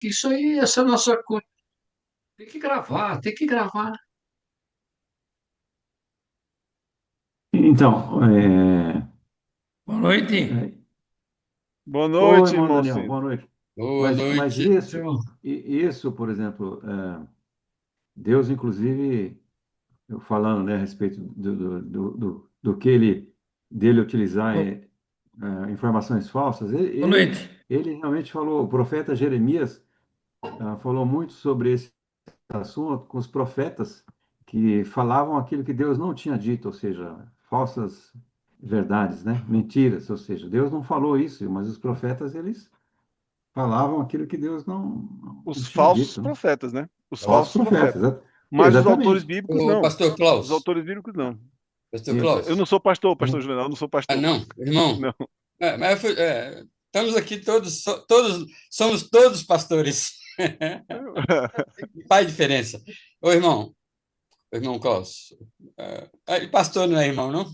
Isso aí, essa é a nossa coisa. Tem que gravar, tem que gravar. Então, Boa noite. é, Boa oi, noite, irmão irmão Daniel, Cid. boa noite. Boa Mas noite. Então, isso, por exemplo, Deus, inclusive, eu falando, né, a respeito do que dele utilizar informações falsas, boa noite. ele realmente falou, o profeta Jeremias falou muito sobre esse assunto com os profetas que falavam aquilo que Deus não tinha dito, ou seja, falsas verdades, né? Mentiras, ou seja, Deus não falou isso, mas os profetas eles falavam aquilo que Deus não Os tinha falsos dito, né? profetas, né? Os Falsos falsos profetas, profetas. Mas os autores exatamente. bíblicos, O não. pastor Os Klaus. autores bíblicos, não. Pastor Isso. Eu não Klaus. sou pastor, pastor Juvenal, eu não sou Ah, pastor. não, irmão. Não. Estamos aqui todos, todos, somos todos pastores. Faz diferença. Ô, irmão Klaus. E pastor não é irmão, não?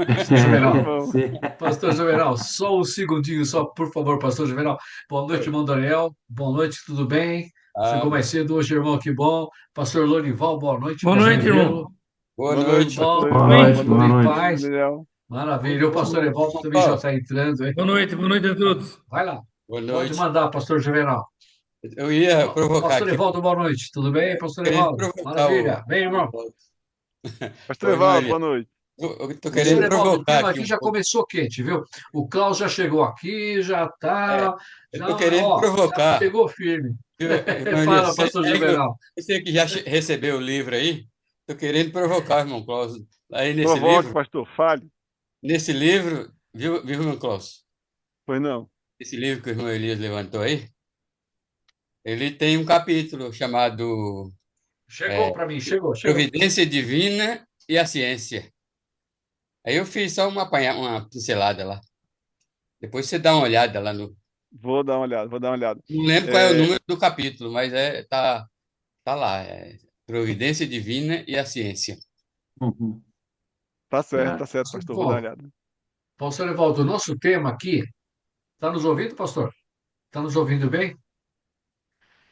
Pastor Juvenal. Irmão. Sim. Pastor Juvenal, só um segundinho, só, por favor, Pastor Juvenal. Boa noite, Oi. irmão Daniel. Boa noite, tudo bem? Ah, Chegou mais cedo hoje, irmão, que bom. Pastor Lorival, boa noite, Boa meu noite, companheiro. irmão. boa Boa Tudo noite, noite. bom? pastor Boa Ivan. Boa noite, Tudo boa noite, em noite. pastor paz? Daniel. Maravilha. O pastor Evaldo Irmão também já Klaus. está entrando, hein? Boa noite a todos. Vai lá. Boa Pode noite. mandar, Pastor Juvenal. Eu ia provocar Pastor aqui, Evaldo, boa noite. Tudo bem, Pastor querendo Evaldo? provocar Maravilha. Bem, o irmão. Klaus. Pastor Ô, irmão Evaldo, Elias, boa noite. eu estou Pastor querendo Evaldo, o provocar clima aqui aqui um já pouco. começou quente, viu? O Klaus já chegou aqui, já É, tá, eu já, estou querendo ó, já provocar. pegou firme. Viu, irmão Elias, Fala, Pastor Juvenal. você que já recebeu o livro aí, estou querendo provocar, irmão Klaus. Aí Provoque, pastor. Fale. nesse livro, viu, irmão Klaus? Pois não. Esse livro que o irmão Elias levantou aí, ele tem um capítulo chamado Chegou para mim, chegou. Providência Divina e a Ciência. Aí eu fiz só uma pincelada lá. Depois você dá uma olhada lá no. Vou dar uma olhada, vou dar uma olhada. Não lembro qual é o É, número do capítulo, mas tá lá. Providência Divina e a Ciência. Uhum. tá Certo. certo, pastor. Vou dar uma Bom, olhada. Pastor Evaldo, o nosso tema aqui, está nos ouvindo, pastor? Está nos ouvindo bem?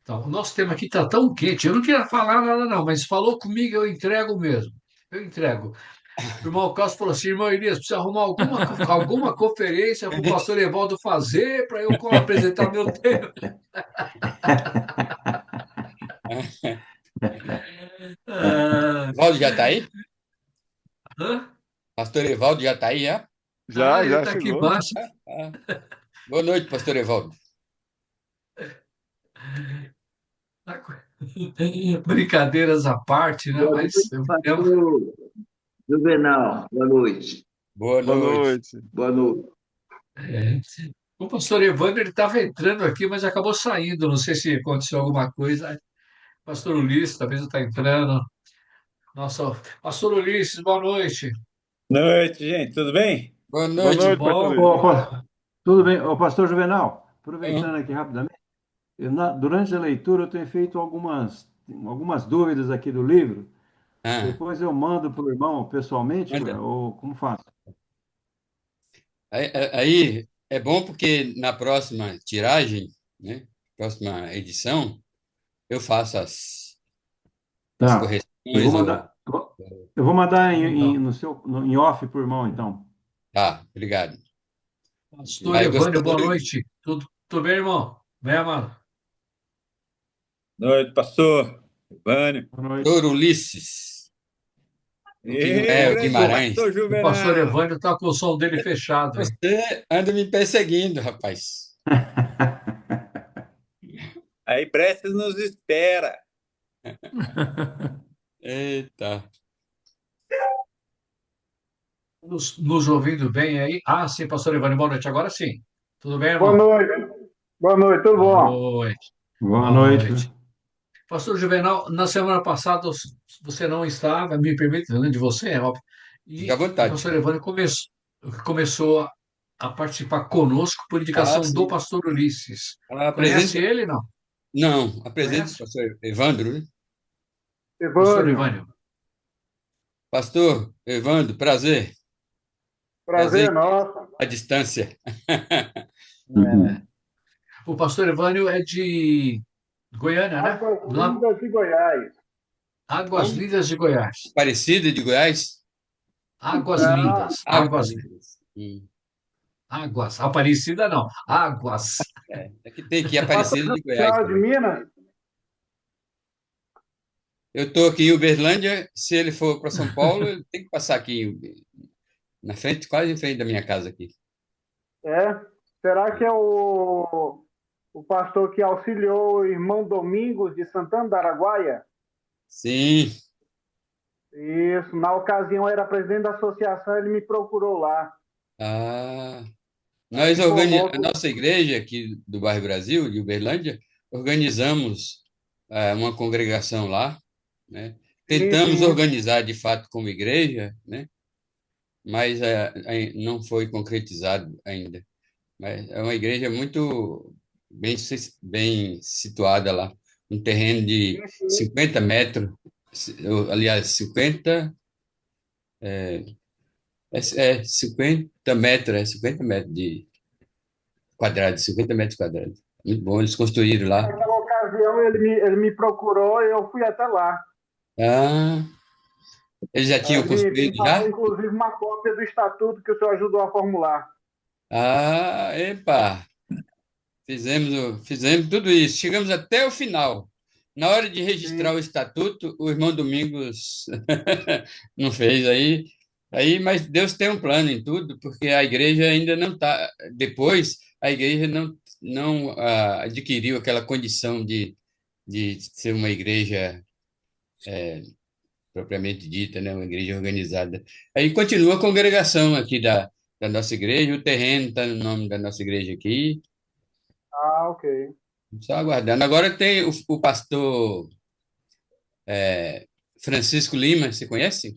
Então, o nosso tema aqui está tão quente, eu não queria falar nada não, mas falou comigo, eu entrego mesmo. Eu entrego. O irmão Carlos falou assim, irmão Elias, precisa arrumar alguma conferência para o pastor Evaldo fazer, para eu apresentar meu tema. Ah, Evaldo já está aí? hã? Pastor Evaldo já está aí, já? Ah, ele Já está aqui chegou. embaixo. Ah, boa noite, Pastor Evaldo. Brincadeiras à parte, né? Boa Mas noite, pastor Juvenal. Boa noite. Boa Boa noite. noite. Boa noite. é, o pastor Evandro ele estava entrando aqui, mas acabou saindo. Não sei se aconteceu alguma coisa. Pastor Ulisses talvez está entrando. Nossa, pastor Ulisses, boa noite. Noite, gente, tudo bem? Boa Boa noite. Tudo noite, pastor bom? Luiz. Tudo bem, ô, pastor Juvenal, aproveitando Hum, aqui rapidamente, durante a leitura eu tenho feito algumas dúvidas aqui do livro. ah, Depois eu mando para o irmão pessoalmente, manda. ou como faço? Aí é bom porque na próxima tiragem, né? Próxima edição, eu faço as Tá. Eu vou correções. mandar, eu vou mandar Legal. no seu, em off para o irmão, então. Tá, obrigado. Pastor Mas eu Evânio, boa gostaria. noite. Tudo bem, irmão? Bem, amado? Noite, pastor. Vânia. Boa noite. Doutor Ulisses, o que não E é o grande Guimarães. pastor O pastor Juvenal. Evânio está com o som dele fechado, hein? Você anda me perseguindo, rapaz. Aí prestes nos espera. Eita. Nos ouvindo bem aí? Ah, sim, pastor Evânio, boa noite. Agora sim. Tudo bem, Boa irmão? noite. Boa noite, tudo Boa bom? noite. Boa Boa noite. noite. Pastor Juvenal, na semana passada você não estava, me permite, além de você, é óbvio, Fica à e o vontade. pastor Evânio começou a participar conosco por Ah, indicação do sim. pastor Ulisses. Conhece Apresente. ele, não? Não, apresente o Conhece? pastor Evandro, né? Pastor Evânio, Evânio. Pastor Evandro, prazer. prazer Prazer é nosso. à distância. É. Uhum. O pastor Evânio é de Goiânia, né? Águas Lá, Lindas de Goiás. Águas Como? Lindas de Goiás. Aparecida de Goiás? Águas Não, Lindas. Águas Águas, Lindas. águas. Aparecida não. Águas. É que tem aqui Pastor Aparecida de Goiás Josiel de também. Minas? Eu estou aqui em Uberlândia. Se ele for para São Paulo, ele tem que passar aqui na frente, quase em frente da minha casa aqui. É? Será que é o pastor que auxiliou o irmão Domingos de Santana da Araguaia? Sim. Isso, na ocasião eu era presidente da associação, ele me procurou lá. Ah, Aí informou a que nossa igreja aqui do bairro Brasil, de Uberlândia, organizamos uma congregação lá, né? sim, Tentamos sim. organizar de fato como igreja, né? Mas não foi concretizado ainda. Mas é uma igreja muito bem situada lá, um terreno de Sim, sim. 50 metros, aliás, 50 metros, 50 metros de quadrados, 50 metros quadrados. Muito bom, eles construíram lá. Naquela ocasião ele me procurou e eu fui até lá. Ah, eles já Aí tinham ele me construído passou, já? inclusive, uma cópia do estatuto que o senhor ajudou a formular. Ah, epa, fizemos tudo isso, chegamos até o final. Na hora de registrar o Sim. estatuto, o irmão Domingos não fez mas Deus tem um plano em tudo, porque a igreja ainda não está. Depois, a igreja não adquiriu aquela condição de ser uma igreja propriamente dita, né? Uma igreja organizada. Aí continua a congregação aqui da nossa igreja, o terreno está no nome da nossa igreja aqui, Ah, ok. só aguardando. Agora tem o pastor Francisco Lima, você conhece?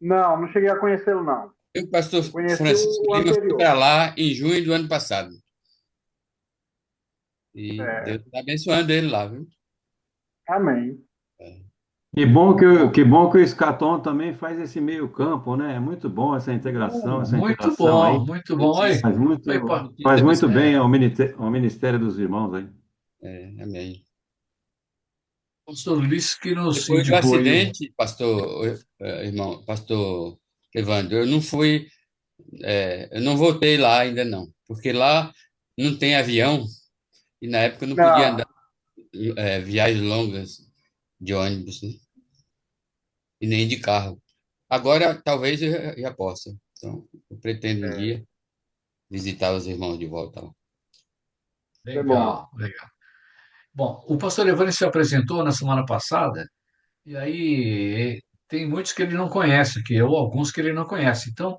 Não, não cheguei a conhecê-lo, não. O pastor Eu conheci Francisco o Lima foi anterior. para lá em junho do ano passado. E Deus É, está abençoando ele lá, viu? amém. Que bom que o Escatom também faz esse meio campo, né? É muito bom essa integração, essa Muito interação aí. bom, muito bom. Oi, Notícia, oi, Faz notícia muito abençoada. bem ao Ministério dos Irmãos aí. Amém. pastor Luiz que nos Depois do indicou aí. acidente, pastor Evandro, eu não voltei lá ainda não, porque lá não tem avião e na época eu não podia andar Não, viagens longas de ônibus, né? E nem de carro. Agora talvez eu já possa. Então, eu pretendo um é, dia visitar os irmãos de volta lá. é bom. Legal, legal. Bom, o pastor Evandro se apresentou na semana passada, e aí tem muitos que ele não conhece, ou alguns que ele não conhece. Então,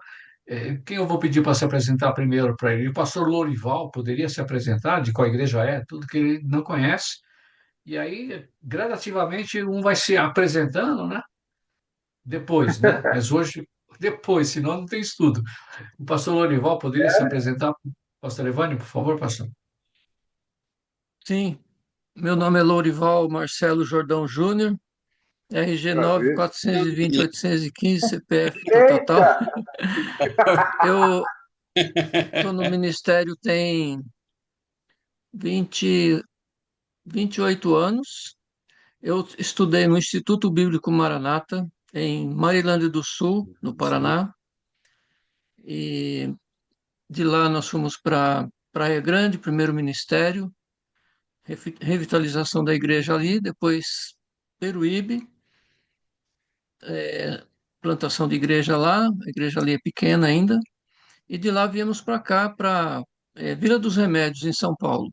quem eu vou pedir para se apresentar primeiro para ele? O pastor Lourival poderia se apresentar, de qual igreja é, tudo que ele não conhece. E aí, gradativamente, um vai se apresentando, né? Depois, né? Mas hoje, depois, senão não tem estudo. O pastor Lourival poderia se apresentar? Pastor Evânio, por favor, pastor. Sim, meu nome é Lourival Marcelo Jordão Júnior, RG Prazer. 9 420 815, CPF, tal, tal, tal. Eita! Eu estou no ministério tem 20, 28 anos. Eu estudei no Instituto Bíblico Maranata, em Marilândia do Sul, no Paraná, e de lá nós fomos para Praia Grande, primeiro ministério, revitalização da igreja ali, depois Peruíbe, plantação de igreja lá, a igreja ali é pequena ainda, e de lá viemos para cá, para Vila dos Remédios, em São Paulo.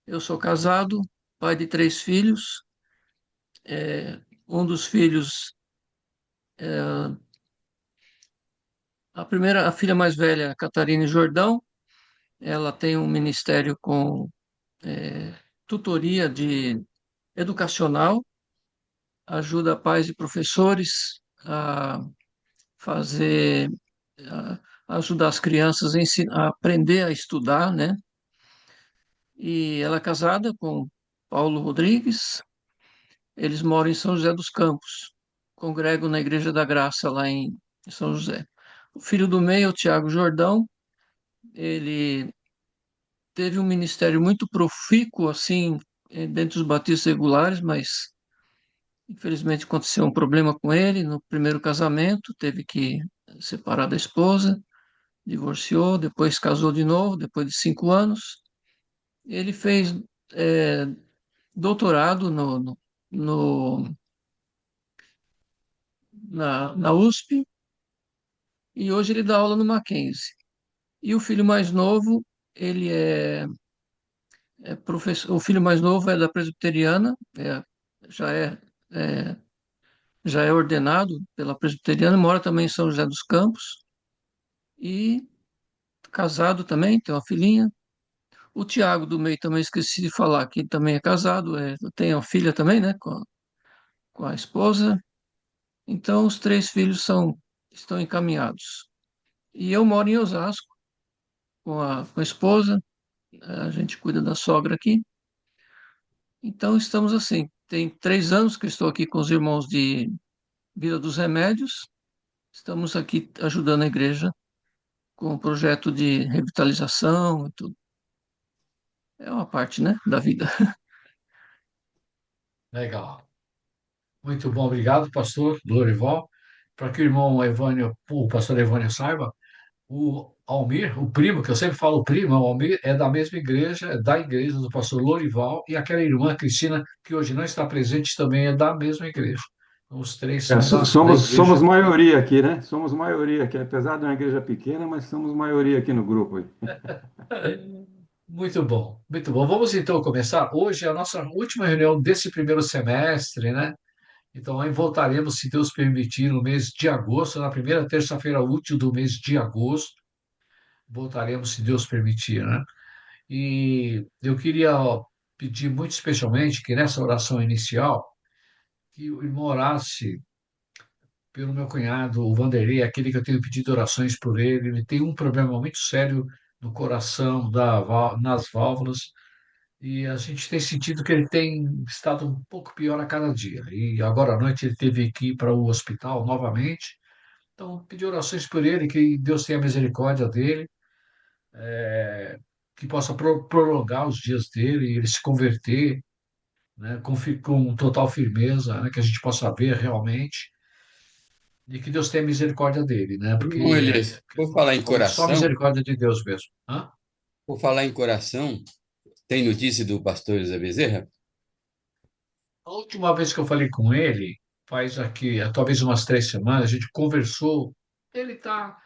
Eu sou casado, pai de 3 filhos, um dos filhos, a filha mais velha, Catarina Jordão, ela tem um ministério com tutoria de educacional, ajuda pais e professores a fazer, ajudar as crianças a aprender a estudar, né? E ela é casada com Paulo Rodrigues. Eles moram em São José dos Campos, congregam na Igreja da Graça, lá em São José. O filho do meio, o Tiago Jordão, ele teve um ministério muito profícuo, assim, dentro dos batistas regulares, mas infelizmente aconteceu um problema com ele no primeiro casamento, teve que separar da esposa, divorciou, depois casou de novo, depois de 5 anos. Ele fez é, doutorado no- na USP e hoje ele dá aula no Mackenzie. E o filho mais novo, ele é professor, o filho mais novo é da presbiteriana, já é, é, já é ordenado pela presbiteriana, mora também em São José dos Campos e casado também, tem uma filhinha. O Tiago do meio também esqueci de falar que ele também é casado, tem uma filha também, né, com a esposa. Então os três filhos estão encaminhados. E eu moro em Osasco com a esposa, a gente cuida da sogra aqui. Então estamos assim. Tem 3 anos que eu estou aqui com os irmãos de Vila dos Remédios. Estamos aqui ajudando a igreja com o projeto de revitalização e tudo. É uma parte, né, da vida. Legal. Muito bom, obrigado, pastor Lorival. Para que o irmão Evânio, o pastor Evânio saiba, o Almir, o primo, que eu sempre falo primo, o Almir é da mesma igreja, é da igreja do pastor Lorival, e aquela irmã Cristina, que hoje não está presente, também é da mesma igreja. Então, os três são da Somos igreja. maioria aqui, né? Somos maioria aqui, apesar de uma igreja pequena, mas somos maioria aqui no grupo aí. Muito bom, muito bom. Vamos então começar. Hoje é a nossa última reunião desse primeiro semestre, né? Então, aí voltaremos, se Deus permitir, no mês de agosto, na primeira terça-feira útil do mês de agosto. Voltaremos, se Deus permitir, né? E eu queria pedir muito especialmente que nessa oração inicial, que o irmão orasse pelo meu cunhado, o Vanderlei, aquele que eu tenho pedido orações por ele. Ele tem um problema muito sério no coração, nas válvulas, e a gente tem sentido que ele tem estado um pouco pior a cada dia. E agora à noite ele teve que ir para o hospital novamente. Então, pedir orações por ele, que Deus tenha misericórdia dele, que possa prolongar os dias dele e ele se converter, né, com total firmeza, né, que a gente possa ver realmente e que Deus tenha misericórdia dele, né, Irmão porque Elias, por falar em é só coração, misericórdia de Deus mesmo. Hã? tem notícia do pastor José Bezerra? A última vez que eu falei com ele, faz aqui, talvez umas 3 semanas, a gente conversou, ele está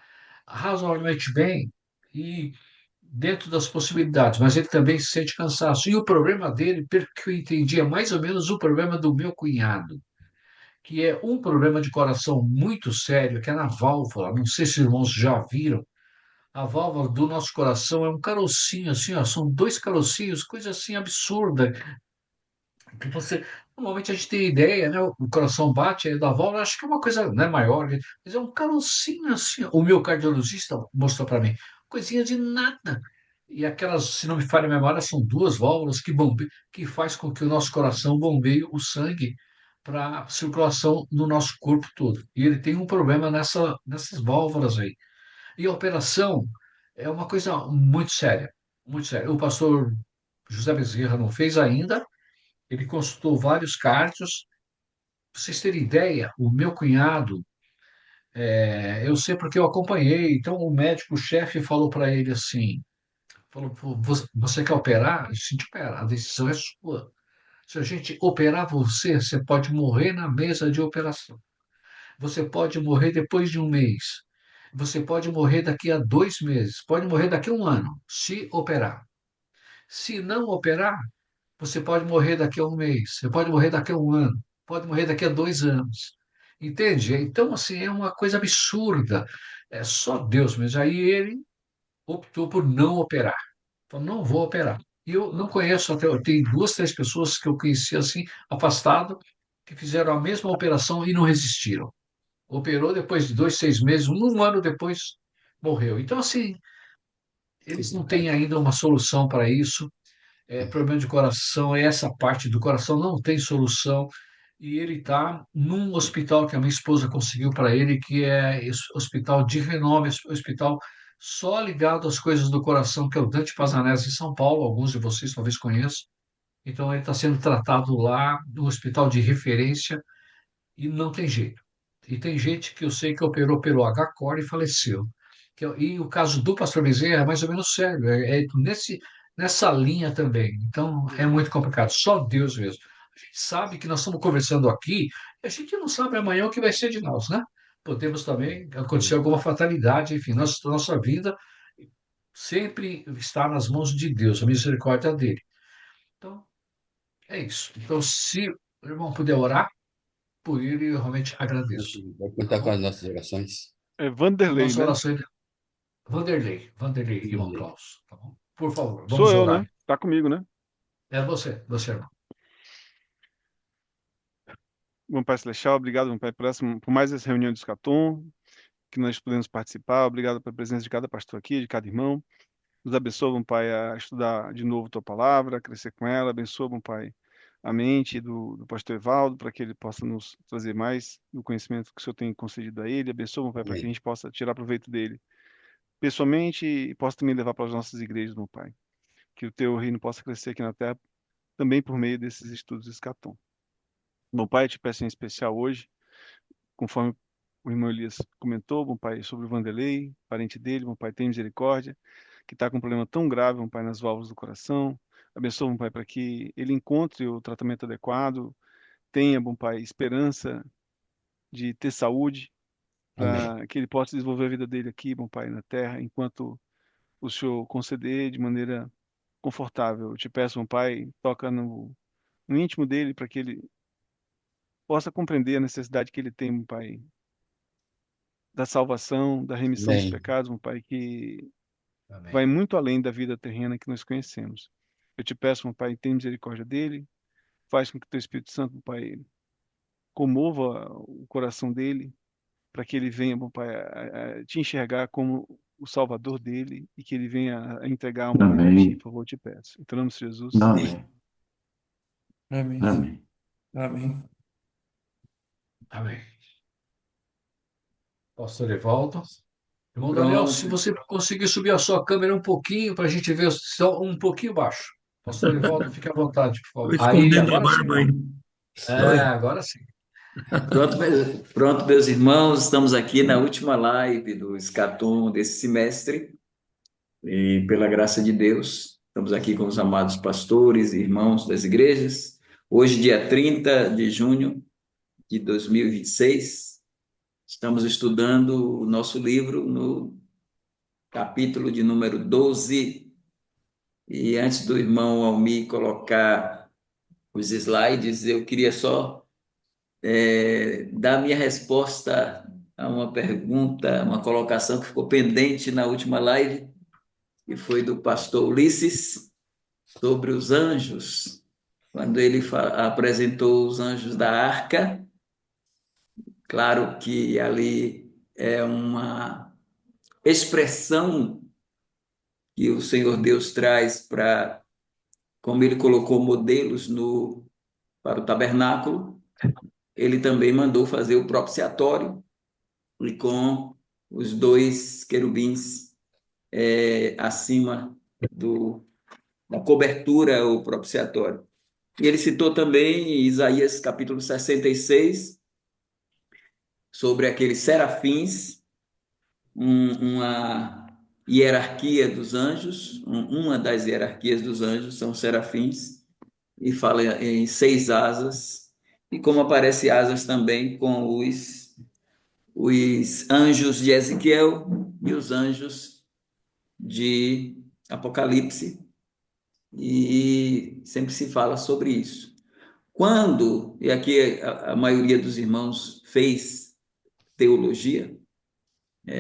razoavelmente bem e dentro das possibilidades, mas ele também sente cansaço. E o problema dele, pelo que eu entendi, é mais ou menos o problema do meu cunhado, que é um problema de coração muito sério, que é na válvula. Não sei se os irmãos já viram. A válvula do nosso coração é um carocinho, assim, ó, são dois carocinhos, coisa assim absurda. Que você, normalmente a gente tem ideia, né? O coração bate aí da válvula, acho que é uma coisa, né, maior, né, mas é um carocinho assim. Ó. O meu cardiologista mostrou para mim, coisinha de nada. E aquelas, se não me falha a memória, são duas válvulas que faz com que o nosso coração bombeie o sangue para circulação no nosso corpo todo. E ele tem um problema nessas válvulas aí. E a operação é uma coisa muito séria, muito séria. O pastor José Bezerra não fez ainda, ele consultou vários cardios. Para vocês terem ideia, o meu cunhado, eu sei porque eu acompanhei, então o médico-chefe falou para ele assim, falou: "Pô, você quer operar? A gente opera, a decisão é sua. Se a gente operar você, você pode morrer na mesa de operação. Você pode morrer depois de um mês. Você pode morrer daqui a 2 meses. Pode morrer daqui a um ano, se operar. Se não operar, você pode morrer daqui a um mês. Você pode morrer daqui a um ano. Pode morrer daqui a 2 anos. Entende? Então, assim, é uma coisa absurda. É só Deus mesmo. Aí ele optou por não operar. Falou: não vou operar. E eu não conheço até, tem duas, três pessoas que eu conheci assim, afastado, que fizeram a mesma operação e não resistiram. Operou depois de 2, 6 meses, um ano depois morreu. Então, assim, eles não têm ainda uma solução para isso. Problema de coração, essa parte do coração não tem solução. E ele está num hospital que a minha esposa conseguiu para ele, que é esse hospital de renome, hospital só ligado às coisas do coração, que é o Dante Pazanese em São Paulo, alguns de vocês talvez conheçam. Então, ele está sendo tratado lá no hospital de referência e não tem jeito. E tem gente que eu sei que operou pelo H-Core e faleceu. E o caso do pastor Bezerra é mais ou menos sério, nessa linha também. Então, é muito complicado, só Deus mesmo. A gente sabe que nós estamos conversando aqui, a gente não sabe amanhã o que vai ser de nós, né? Podemos também acontecer alguma fatalidade, enfim, nossa vida sempre está nas mãos de Deus, a misericórdia dele. Então, é isso. Então, se o irmão puder orar por ele, eu realmente agradeço. Vai Tá contar com bom? as nossas orações. É A Vanderlei, nossa né? oração é Vanderlei, irmão Klaus, tá bom? Por favor, Sou vamos eu, orar. né? Tá comigo, né? É você, irmão. Bom Pai Celestial, obrigado, bom Pai, por mais essa reunião de Escatom, que nós podemos participar. Obrigado pela presença de cada pastor aqui, de cada irmão. Nos abençoa, bom Pai, a estudar de novo Tua palavra, a crescer com ela. Abençoa, bom Pai, a mente do pastor Evaldo, para que ele possa nos trazer mais do conhecimento que o Senhor tem concedido a ele. Abençoa, bom Pai, para que a Amém. gente possa tirar proveito dele pessoalmente e possa também levar para as nossas igrejas, bom Pai. Que o Teu reino possa crescer aqui na terra também por meio desses estudos de Escatom. Bom Pai, eu te peço em especial hoje, conforme o irmão Elias comentou, bom Pai, sobre o Vanderlei, parente dele, bom Pai, tem misericórdia, que está com um problema tão grave, bom Pai, nas válvulas do coração. Abençoa, bom Pai, para que ele encontre o tratamento adequado, tenha, bom Pai, esperança de ter saúde, Amém. para que ele possa desenvolver a vida dele aqui, bom Pai, na terra, enquanto o Senhor conceder de maneira confortável. Eu te peço, bom Pai, toca no íntimo dele, para que ele possa compreender a necessidade que ele tem, bom Pai, da salvação, da remissão dos Amém. pecados, meu Pai, que vai Amém. muito além da vida terrena que nós conhecemos. Eu te peço, meu Pai, tenha misericórdia dele, faz com que o teu Espírito Santo, meu Pai, comova o coração dele, para que ele venha, meu Pai, a te enxergar como o Salvador dele e que ele venha a entregar uma vida a ti, Amém. por favor, eu te peço. Em nome de Jesus, amém. Amém. Amém. Amém. Amém. Amém. Pastor Evaldo. Irmão Daniel, se Pronto. você conseguir subir a sua câmera um pouquinho para a gente ver só um pouquinho baixo. Pastor Evaldo, fique à vontade, por Estou favor. Aí, escondendo a agora sim. barba aí. Oi. Agora sim. Pronto, meus irmãos, estamos aqui na última live do Escatom desse semestre e, pela graça de Deus, estamos aqui com os amados pastores e irmãos das igrejas. Hoje, dia 30 de junho de 2026, estamos estudando o nosso livro no capítulo de número 12. E antes do irmão Almir colocar os slides, eu queria só dar minha resposta a uma pergunta, uma colocação que ficou pendente na última live, que foi do pastor Ulisses, sobre os anjos, quando ele apresentou os anjos da arca. Claro que ali é uma expressão que o Senhor Deus traz para, como ele colocou modelos para o tabernáculo, ele também mandou fazer o propiciatório, e com os dois querubins acima da cobertura, o propiciatório. E ele citou também Isaías capítulo 66, sobre aqueles serafins, uma hierarquia dos anjos, uma das hierarquias dos anjos são serafins, e fala em 6 asas, e como aparece asas também com os anjos de Ezequiel e os anjos de Apocalipse, e sempre se fala sobre isso. Quando, e aqui a maioria dos irmãos fez teologia,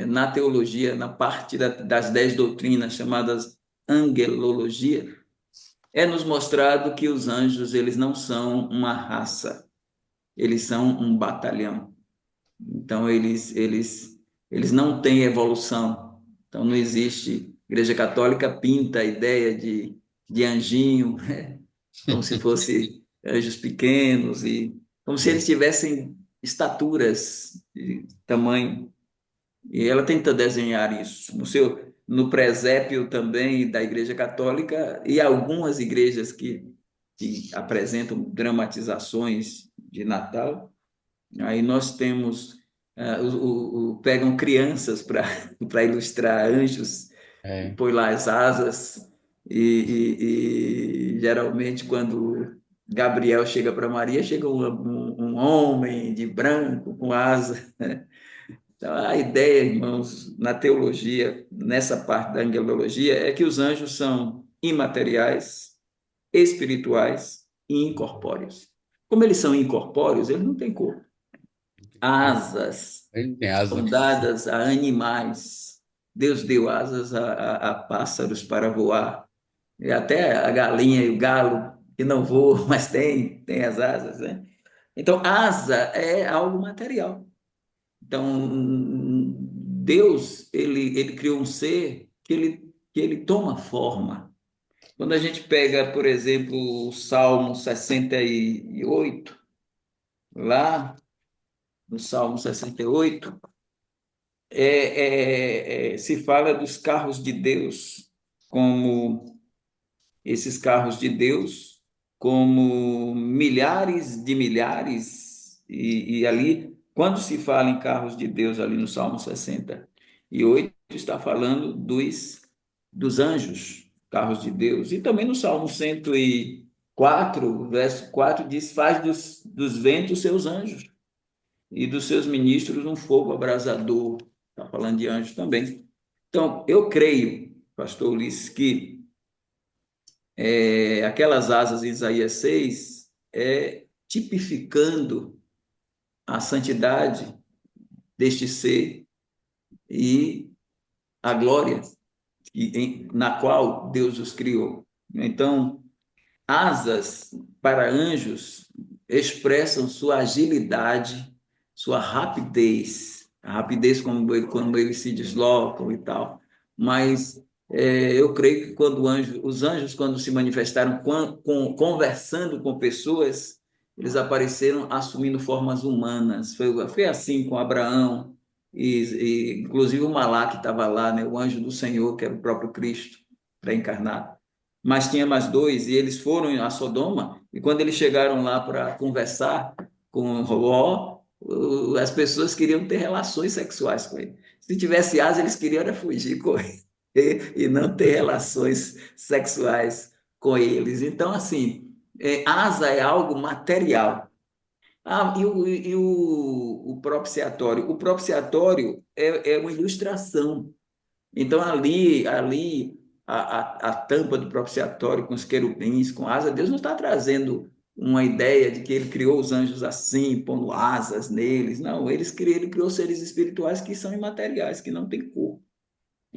na teologia, na parte das 10 doutrinas chamadas angelologia, nos mostrado que os anjos, eles não são uma raça, eles são um batalhão. Então, eles não têm evolução. Então, não existe. A Igreja Católica pinta a ideia de anjinho, como se fossem anjos pequenos, e como se eles tivessem estaturas de tamanho. E ela tenta desenhar isso. no presépio também da Igreja Católica e algumas igrejas que apresentam dramatizações de Natal. Aí nós temos, pegam crianças para ilustrar anjos, e põe lá as asas, e geralmente quando Gabriel chega para Maria, chega um homem de branco com asa. Então, a ideia, irmãos, na teologia, nessa parte da angelologia, é que os anjos são imateriais, espirituais e incorpóreos. Como eles são incorpóreos, eles não têm corpo. Asas Ele tem asa. são dadas a animais. Deus deu asas a pássaros para voar. E até a galinha e o galo, que não voam, mas tem as asas, né? Então, asa é algo material. Então, Deus, ele criou um ser que ele toma forma. Quando a gente pega, por exemplo, o Salmo 68, lá no Salmo 68, se fala dos carros de Deus, como esses carros de Deus, como milhares, e ali, quando se fala em carros de Deus, ali no Salmo 68, está falando dos anjos, carros de Deus, e também no Salmo 104, verso 4, diz: faz dos ventos seus anjos, e dos seus ministros um fogo abrasador. Está falando de anjos também. Então, eu creio, pastor Ulisses, que aquelas asas em Isaías 6 tipificando a santidade deste ser e a glória na qual Deus os criou. Então, asas para anjos expressam sua agilidade, sua rapidez, a rapidez quando eles se deslocam e tal. Mas eu creio que quando os anjos, quando se manifestaram conversando com pessoas, eles apareceram assumindo formas humanas. Foi assim com Abraão, e inclusive o Malaque estava lá, né? O anjo do Senhor, que era o próprio Cristo, pré-encarnado. Mas tinha mais dois, e eles foram a Sodoma, e quando eles chegaram lá para conversar com Ló, as pessoas queriam ter relações sexuais com ele. Se tivesse asa, eles queriam era fugir com ele e não ter relações sexuais com eles. Então, assim, asa é algo material. E o propiciatório? O propiciatório é uma ilustração. Então, ali a tampa do propiciatório com os querubins, com asa, Deus não está trazendo uma ideia de que ele criou os anjos assim, pondo asas neles. Não, ele criou seres espirituais que são imateriais, que não têm corpo.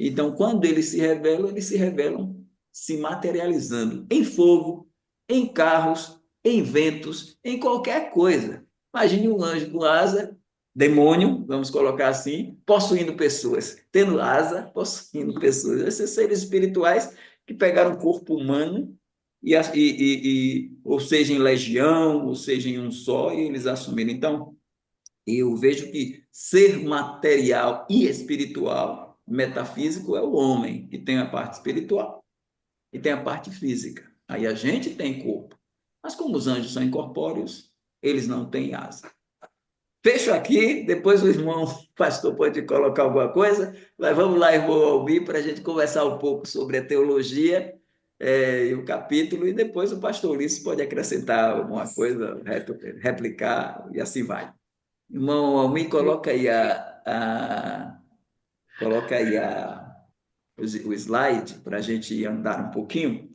Então, quando eles se revelam se materializando em fogo, em carros, em ventos, em qualquer coisa. Imagine um anjo com asa, demônio, vamos colocar assim, possuindo pessoas, tendo asa, possuindo pessoas. Esses seres espirituais que pegaram o corpo humano, ou seja, em legião, ou seja, em um só, e eles assumiram. Então, eu vejo que ser material e espiritual, metafísico, é o homem, que tem a parte espiritual e tem a parte física. Aí a gente tem corpo. Mas como os anjos são incorpóreos, eles não têm asa. Fecho aqui, depois o irmão pastor pode colocar alguma coisa, mas vamos lá, irmão Almir, para a gente conversar um pouco sobre a teologia e o capítulo, e depois o pastor Ulisses pode acrescentar alguma coisa, replicar, e assim vai. Irmão Almir, coloca aí o slide para a gente andar um pouquinho.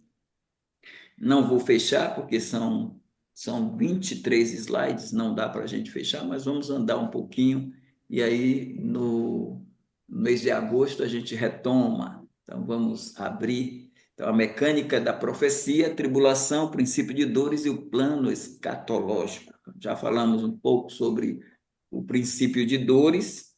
Não vou fechar, porque são 23 slides, não dá para a gente fechar, mas vamos andar um pouquinho, e aí no mês de agosto a gente retoma. Então vamos abrir. Então, a mecânica da profecia, a tribulação, o princípio de dores e o plano escatológico. Já falamos um pouco sobre o princípio de dores,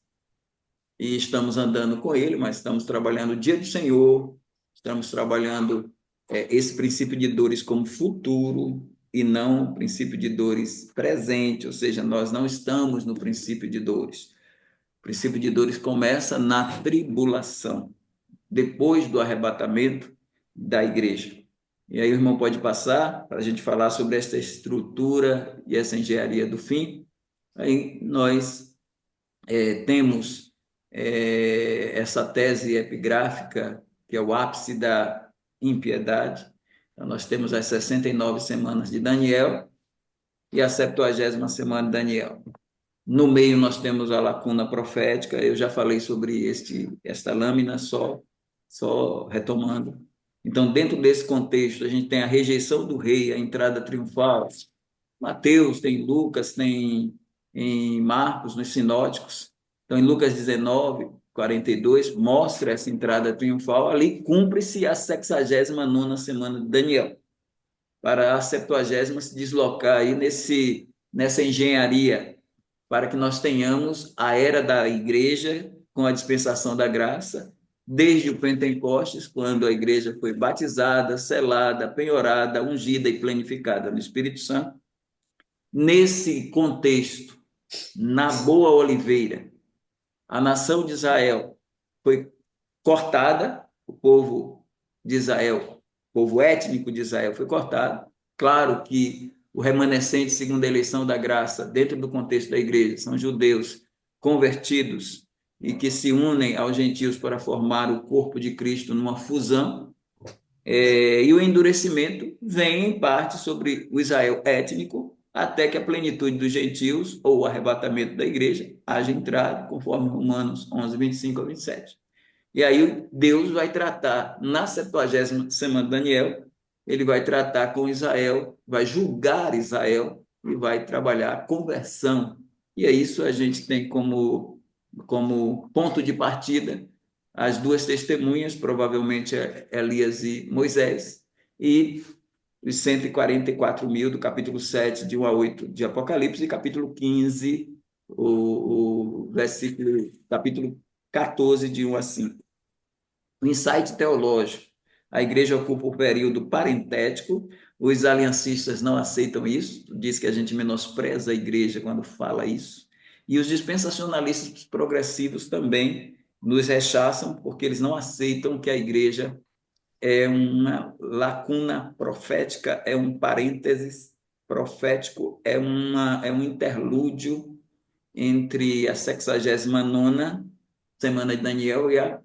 e estamos andando com ele, mas estamos trabalhando o dia do Senhor, estamos trabalhando esse princípio de dores como futuro e não o princípio de dores presente, ou seja, nós não estamos no princípio de dores. O princípio de dores começa na tribulação. depois do arrebatamento da igreja. E aí o irmão pode passar para a gente falar sobre essa estrutura e essa engenharia do fim. Aí nós temos essa tese epigráfica, que é o ápice da impiedade. Então, nós temos as 69 semanas de Daniel e a 70ª semana de Daniel. No meio nós temos a lacuna profética, eu já falei sobre esta lâmina, só retomando. Então, dentro desse contexto, a gente tem a rejeição do rei, a entrada triunfal. Mateus, tem Lucas, tem em Marcos, nos sinóticos. Então, em Lucas 19, 42, mostra essa entrada triunfal. Ali cumpre-se a 69ª semana de Daniel, para a 70ª se deslocar aí nessa engenharia, para que nós tenhamos a era da igreja com a dispensação da graça, desde o Pentecostes, quando a igreja foi batizada, selada, penhorada, ungida e planificada no Espírito Santo. Nesse contexto, na boa oliveira, a nação de Israel foi cortada, o povo de Israel, o povo étnico de Israel foi cortado. Claro que o remanescente, segundo a eleição da graça, dentro do contexto da igreja, são judeus convertidos e que se unem aos gentios para formar o corpo de Cristo numa fusão. E o endurecimento vem, em parte, sobre o Israel étnico, até que a plenitude dos gentios, ou o arrebatamento da igreja, haja entrado, conforme Romanos 11, 25 a 27. E aí Deus vai tratar, na 70ª semana de Daniel, ele vai tratar com Israel, vai julgar Israel e vai trabalhar a conversão. E é isso a gente tem como ponto de partida as duas testemunhas, provavelmente Elias e Moisés, e os 144 mil do capítulo 7, de 1 a 8 de Apocalipse, e capítulo 15, capítulo 14, de 1 a 5. O insight teológico. A igreja ocupa o período parentético, os aliancistas não aceitam isso, diz que a gente menospreza a igreja quando fala isso, e os dispensacionalistas progressivos também nos rechaçam, porque eles não aceitam que a igreja é uma lacuna profética, é um parênteses profético, é um interlúdio entre a 69ª semana de Daniel e a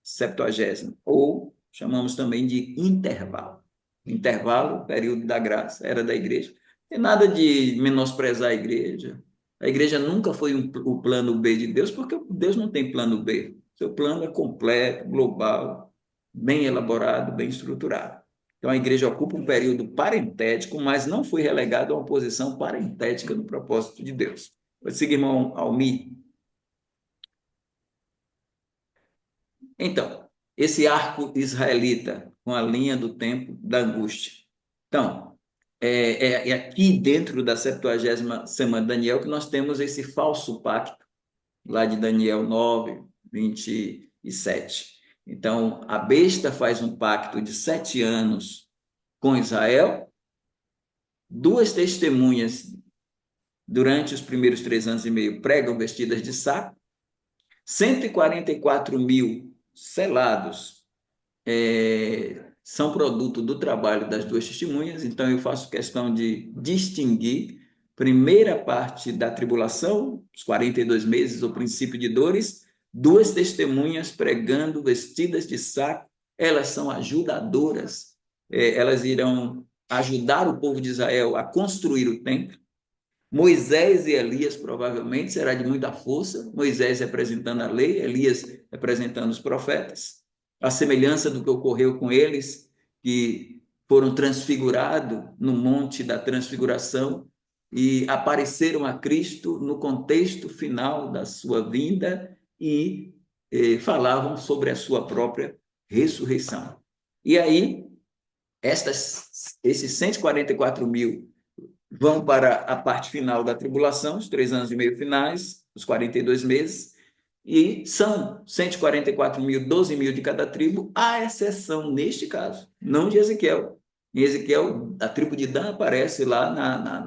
70ª, ou chamamos também de intervalo. Intervalo, período da graça, era da igreja. Não tem nada de menosprezar a igreja. A igreja nunca foi o plano B de Deus, porque Deus não tem plano B. Seu plano é completo, global, bem elaborado, bem estruturado. Então, a igreja ocupa um período parentético, mas não foi relegada a uma posição parentética no propósito de Deus. Pode seguir, irmão Almir. Então, esse arco israelita com a linha do tempo da angústia. Então, é aqui dentro da 70ª semana de Daniel que nós temos esse falso pacto, lá de Daniel 9, 27. Então, a besta faz um pacto de 7 anos com Israel, 2 testemunhas durante os primeiros 3 anos e meio pregam vestidas de saco, 144 mil selados são produto do trabalho das 2 testemunhas. Então eu faço questão de distinguir primeira parte da tribulação, os 42 meses, o princípio de dores, 2 testemunhas pregando vestidas de saco, elas são ajudadoras, elas irão ajudar o povo de Israel a construir o templo. Moisés e Elias provavelmente será de muita força, Moisés representando a lei, Elias representando os profetas, a semelhança do que ocorreu com eles, que foram transfigurados no monte da transfiguração e apareceram a Cristo no contexto final da sua vinda e falavam sobre a sua própria ressurreição. E aí, esses 144 mil vão para a parte final da tribulação, os 3 anos e meio finais, os 42 meses, e são 144 mil, 12 mil de cada tribo, à exceção, neste caso, não de Ezequiel. Em Ezequiel, a tribo de Dan aparece lá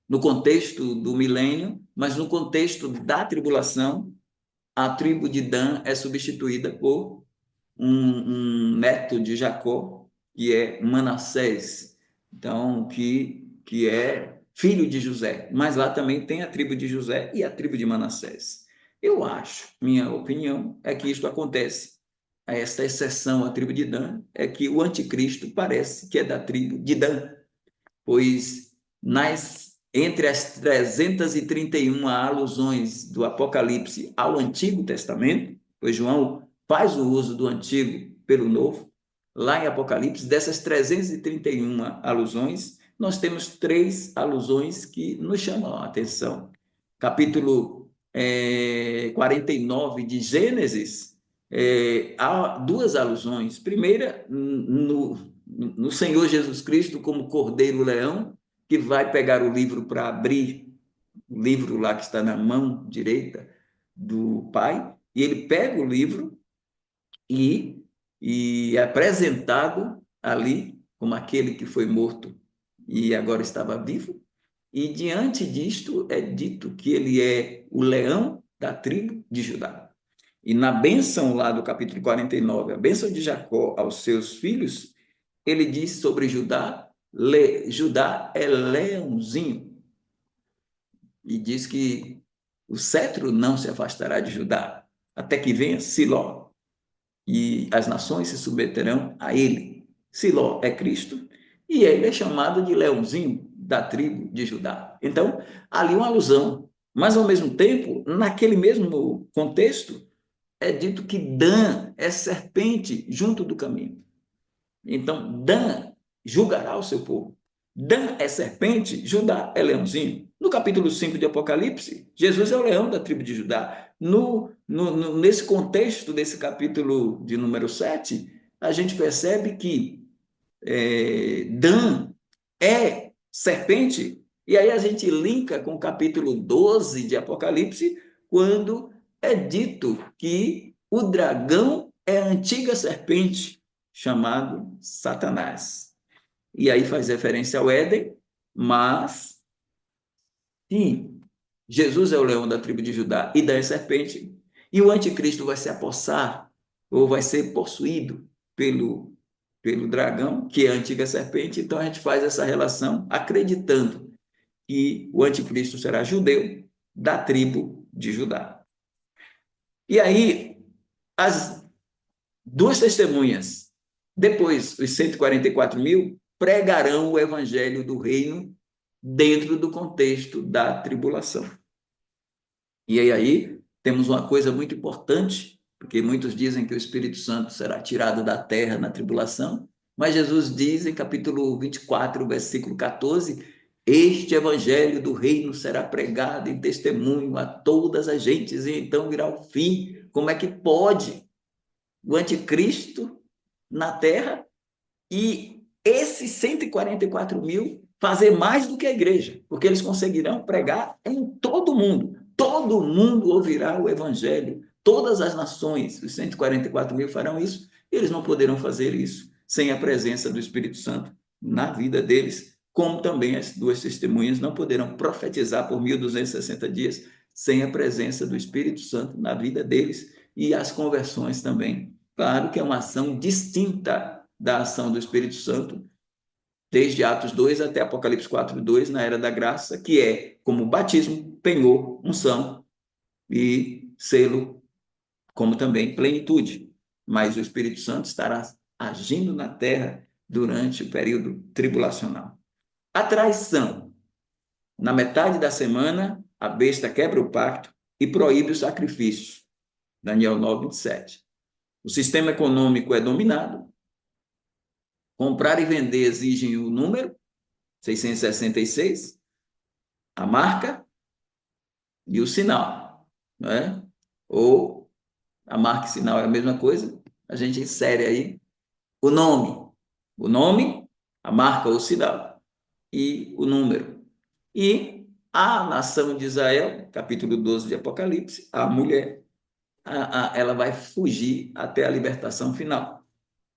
no contexto do milênio, mas no contexto da tribulação, a tribo de Dan é substituída por um neto de Jacó, que é Manassés, então, que é filho de José. Mas lá também tem a tribo de José e a tribo de Manassés. Eu acho, minha opinião, é que isto acontece. Esta exceção à tribo de Dan é que o anticristo parece que é da tribo de Dan, pois entre as 331 alusões do Apocalipse ao Antigo Testamento, pois João faz o uso do Antigo pelo Novo, lá em Apocalipse, dessas 331 alusões, nós temos 3 alusões que nos chamam a atenção. Capítulo 49 de Gênesis, há 2 alusões. Primeira, no Senhor Jesus Cristo como Cordeiro-Leão, que vai pegar o livro para abrir, o livro lá que está na mão direita do Pai, e ele pega o livro e é apresentado ali como aquele que foi morto e agora estava vivo, e diante disto é dito que ele é o leão da tribo de Judá. E na bênção lá do capítulo 49, a bênção de Jacó aos seus filhos, ele diz sobre Judá, Judá é leãozinho. E diz que o cetro não se afastará de Judá, até que venha Siló, e as nações se submeterão a ele. Siló é Cristo, e ele é chamado de leãozinho da tribo de Judá. Então, ali uma alusão. Mas, ao mesmo tempo, naquele mesmo contexto, é dito que Dan é serpente junto do caminho. Então, Dan julgará o seu povo. Dan é serpente, Judá é leãozinho. No capítulo 5 de Apocalipse, Jesus é o leão da tribo de Judá. Nesse contexto desse capítulo de número 7, a gente percebe que Dan é serpente, e aí a gente linka com o capítulo 12 de Apocalipse, quando é dito que o dragão é a antiga serpente, chamado Satanás. E aí faz referência ao Éden, mas sim, Jesus é o leão da tribo de Judá e da serpente, e o anticristo vai se apossar, ou vai ser possuído pelo dragão, que é a antiga serpente. Então a gente faz essa relação acreditando que o anticristo será judeu da tribo de Judá. E aí, as 2 testemunhas, depois os 144.000, pregarão o evangelho do reino dentro do contexto da tribulação. E aí temos uma coisa muito importante, porque muitos dizem que o Espírito Santo será tirado da terra na tribulação, mas Jesus diz em capítulo 24, versículo 14, este evangelho do reino será pregado em testemunho a todas as gentes, e então virá o fim. Como é que pode o anticristo na terra e esses 144.000 fazer mais do que a igreja? Porque eles conseguirão pregar em todo mundo. Todo mundo ouvirá o evangelho. Todas as nações, os 144.000 farão isso. E eles não poderão fazer isso sem a presença do Espírito Santo na vida deles, como também as 2 testemunhas não poderão profetizar por 1.260 dias sem a presença do Espírito Santo na vida deles, e as conversões também. Claro que é uma ação distinta da ação do Espírito Santo, desde Atos 2 até Apocalipse 4:2, na era da graça, que é como batismo, penhor, unção e selo, como também plenitude. Mas o Espírito Santo estará agindo na terra durante o período tribulacional. A traição. Na metade da semana, a besta quebra o pacto e proíbe o sacrifício. Daniel 9:27. O sistema econômico é dominado. Comprar e vender exigem o número, 666, a marca e o sinal, não é? Ou a marca e sinal é a mesma coisa, a gente insere aí o nome, a marca ou sinal e o número. E a nação de Israel, capítulo 12 de Apocalipse, a mulher, ela vai fugir até a libertação final,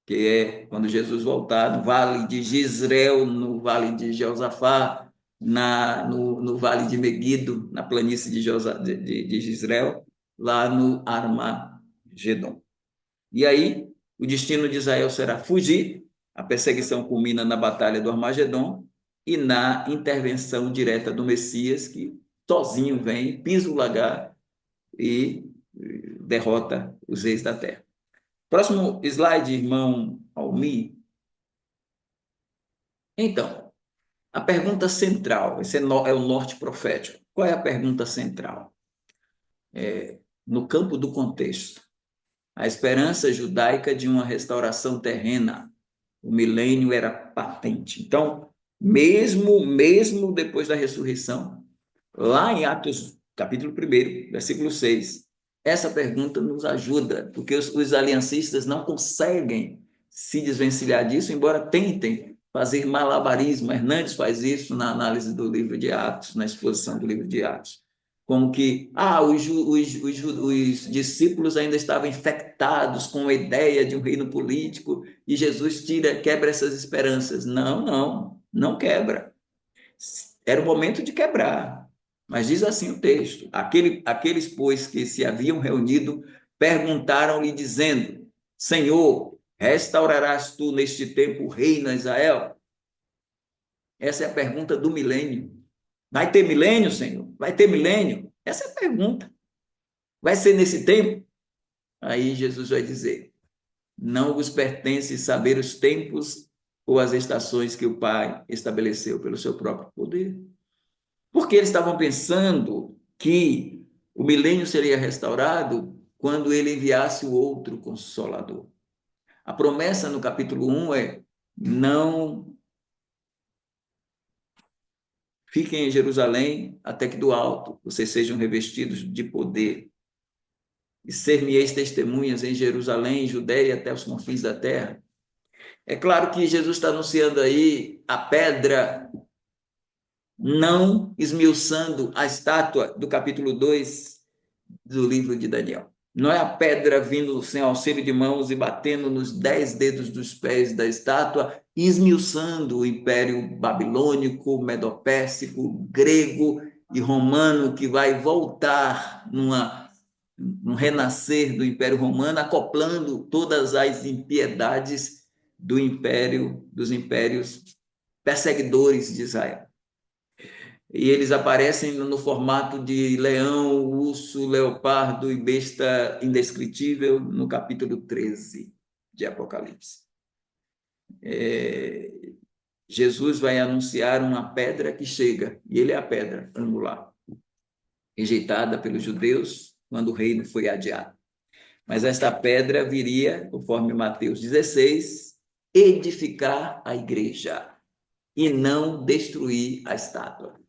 que é quando Jesus voltar no vale de Jezreel, no vale de Josafá, no vale de Megido, na planície de Jezreel, lá no Armagedon. E aí O destino de Israel será fugir, a perseguição culmina na batalha do Armagedon e na intervenção direta do Messias, que sozinho vem, pisa o lagar e derrota os reis da terra. Próximo slide, irmão Almi. Então, a pergunta central, esse é o norte profético. Qual é a pergunta central? No campo do contexto, a esperança judaica de uma restauração terrena, o milênio era patente. Então, mesmo depois da ressurreição, lá em Atos, capítulo 1, versículo 6, essa pergunta nos ajuda, porque os aliancistas não conseguem se desvencilhar disso, embora tentem fazer malabarismo. Hernandes faz isso na análise do livro de Atos, na exposição do livro de Atos. Como que os discípulos ainda estavam infectados com a ideia de um reino político e Jesus quebra essas esperanças. Não quebra. Era o momento de quebrar. Mas diz assim o texto: aqueles, pois, que se haviam reunido, perguntaram-lhe, dizendo: Senhor, restaurarás tu neste tempo o reino a Israel? Essa é a pergunta do milênio. Vai ter milênio, Senhor? Vai ter milênio? Essa é a pergunta. Vai ser nesse tempo? Aí Jesus vai dizer: não vos pertence saber os tempos ou as estações que o Pai estabeleceu pelo seu próprio poder. Porque eles estavam pensando que o milênio seria restaurado quando ele enviasse o outro Consolador. A promessa no capítulo 1 é: não fiquem em Jerusalém até que do alto vocês sejam revestidos de poder. E ser-me-eis testemunhas em Jerusalém, Judeia, até os confins da terra. É claro que Jesus está anunciando aí a pedra, não esmiuçando a estátua do capítulo 2 do livro de Daniel. Não é a pedra vindo sem auxílio de mãos e batendo nos 10 dedos dos pés da estátua, esmiuçando o império babilônico, medopérsico, grego e romano, que vai voltar num renascer do Império Romano, acoplando todas as impiedades dos impérios perseguidores de Israel. E eles aparecem no formato de leão, urso, leopardo e besta indescritível no capítulo 13 de Apocalipse. Jesus vai anunciar uma pedra que chega, e ele é a pedra angular, rejeitada pelos judeus quando o reino foi adiado. Mas esta pedra viria, conforme Mateus 16, edificar a igreja e não destruir a estátua.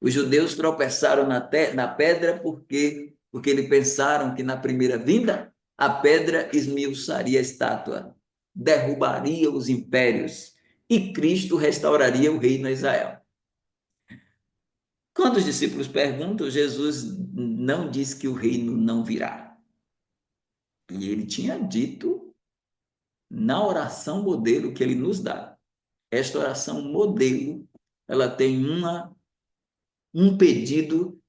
Os judeus tropeçaram na pedra porque eles pensaram que na primeira vinda a pedra esmiuçaria a estátua, derrubaria os impérios e Cristo restauraria o reino a Israel. Quando os discípulos perguntam, Jesus não diz que o reino não virá. E ele tinha dito na oração modelo que ele nos dá. Esta oração modelo, ela tem um pedido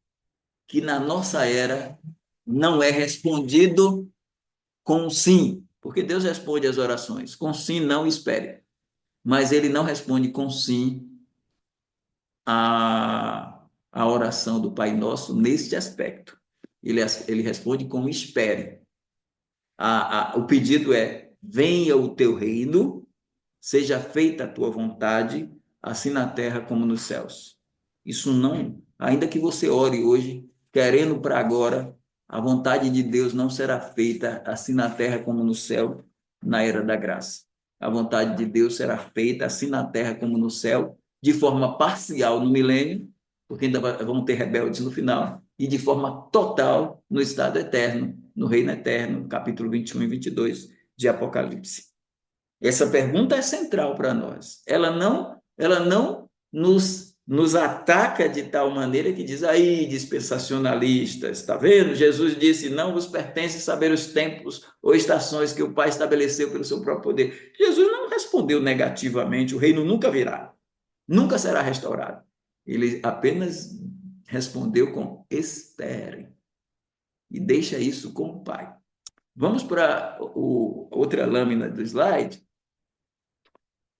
que na nossa era não é respondido com sim, porque Deus responde as orações com sim, não espere, mas ele não responde com sim a oração do Pai Nosso neste aspecto. Ele responde com espere. O pedido é: venha o teu reino, seja feita a tua vontade, assim na terra como nos céus. Isso não, ainda que você ore hoje, querendo para agora, a vontade de Deus não será feita assim na terra como no céu, na era da graça. A vontade de Deus será feita assim na terra como no céu, de forma parcial no milênio, porque ainda vão ter rebeldes no final, e de forma total no estado eterno, no reino eterno, capítulo 21 e 22 de Apocalipse. Essa pergunta é central para nós. Ela não nos ataca de tal maneira que diz: aí, dispensacionalistas, está vendo? Jesus disse: não vos pertence saber os tempos ou estações que o Pai estabeleceu pelo seu próprio poder. Jesus não respondeu negativamente: o reino nunca virá, nunca será restaurado. Ele apenas respondeu com: esperem, e deixa isso com o Pai. Vamos para outra lâmina do slide,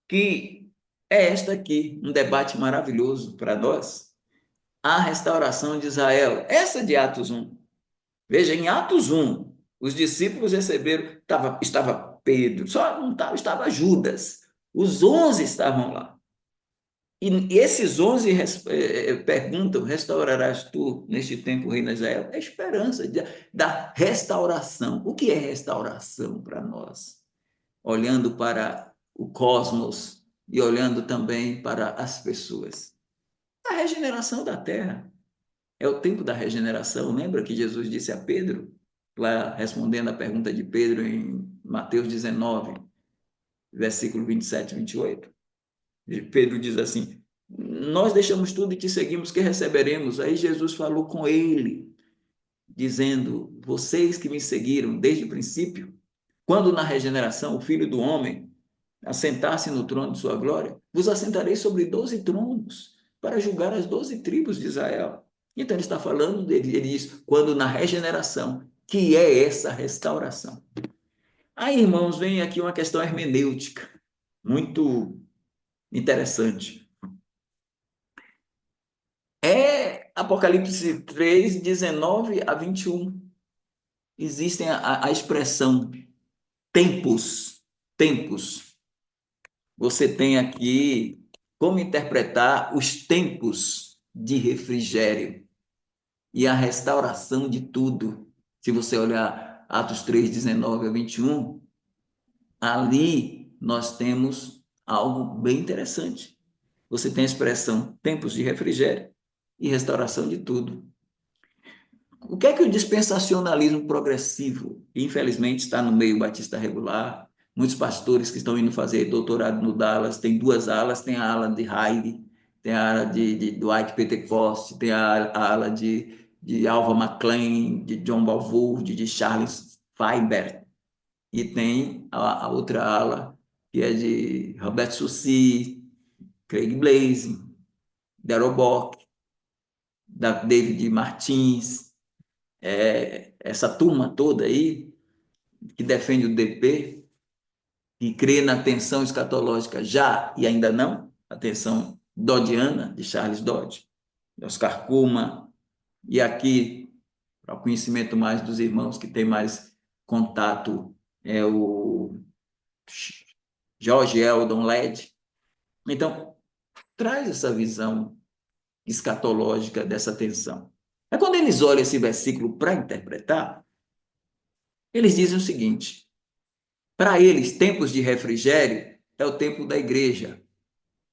que é esta aqui, um debate maravilhoso para nós. A restauração de Israel, essa de Atos 1. Veja, em Atos 1, os discípulos receberam, estava Pedro, só não estava Judas. Os 11 estavam lá. E esses 11 perguntam: restaurarás tu neste tempo o reino de Israel? É a esperança da restauração. O que é restauração para nós? Olhando para o cosmos e olhando também para as pessoas. A regeneração da terra. É o tempo da regeneração. Lembra que Jesus disse a Pedro, lá respondendo a pergunta de Pedro em Mateus 19, versículo 27 e 28? Pedro diz assim: nós deixamos tudo e te seguimos, que receberemos? Aí Jesus falou com ele, dizendo: vocês que me seguiram desde o princípio, quando na regeneração o Filho do Homem assentar-se no trono de sua glória, vos assentarei sobre 12 tronos, para julgar as 12 tribos de Israel. Então ele está falando dele, ele diz, quando na regeneração, que é essa restauração. Aí, irmãos, vem aqui uma questão hermenêutica, muito interessante. É Apocalipse 3, 19 a 21. Existem a expressão tempos. Você tem aqui como interpretar os tempos de refrigério e a restauração de tudo. Se você olhar Atos 3, 19 a 21, ali nós temos algo bem interessante. Você tem a expressão tempos de refrigério e restauração de tudo. O que é que o dispensacionalismo progressivo, infelizmente, está no meio batista regular? Muitos pastores que estão indo fazer doutorado no Dallas, tem duas alas, tem a ala de Heide, tem a ala de Dwight Pentecost, tem a ala de Alva McClain, de John Balfour, de Charles Feinberg, e tem a outra ala, que é de Robert Sucy, Craig Blaze, Darrell Bock, David Martins, essa turma toda aí, que defende o DP, que crê na tensão escatológica já e ainda não, a tensão dodiana, de Charles Dodge, de Oscar Cullmann, e aqui, para o conhecimento mais dos irmãos que têm mais contato, é o George Eldon Ladd. Então, traz essa visão escatológica dessa tensão. Mas quando eles olham esse versículo para interpretar, eles dizem o seguinte: para eles, tempos de refrigério é o tempo da igreja.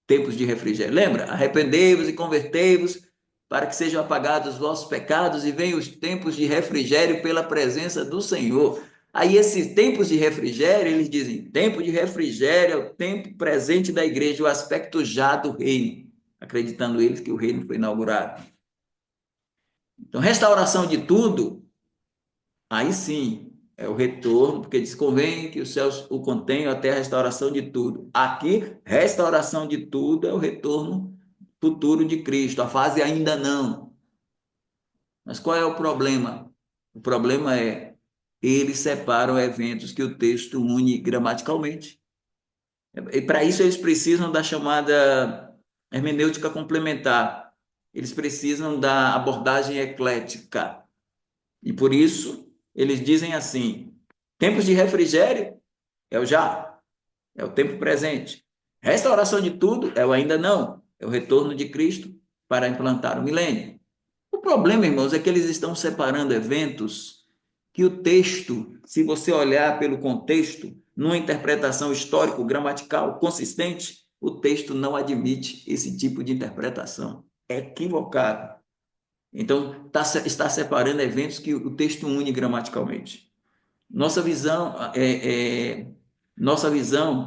Tempos de refrigério. Lembra? Arrependei-vos e convertei-vos para que sejam apagados os vossos pecados e venham os tempos de refrigério pela presença do Senhor. Aí esses tempos de refrigério, eles dizem, tempo de refrigério é o tempo presente da igreja, o aspecto já do reino, acreditando eles que o reino foi inaugurado. Então, restauração de tudo, aí sim, é o retorno, porque diz, convém que os céus o contenham até a restauração de tudo. Aqui, restauração de tudo é o retorno futuro de Cristo, a fase ainda não. Mas qual é o problema? O problema é, eles separam eventos que o texto une gramaticalmente. E para isso eles precisam da chamada hermenêutica complementar. Eles precisam da abordagem eclética. E por isso, eles dizem assim, tempos de refrigério é o já, é o tempo presente. Restauração de tudo é o ainda não, é o retorno de Cristo para implantar o milênio. O problema, irmãos, é que eles estão separando eventos que o texto, se você olhar pelo contexto, numa interpretação histórico-gramatical consistente, o texto não admite esse tipo de interpretação. É equivocado. Então, está separando eventos que o texto une gramaticalmente. Nossa visão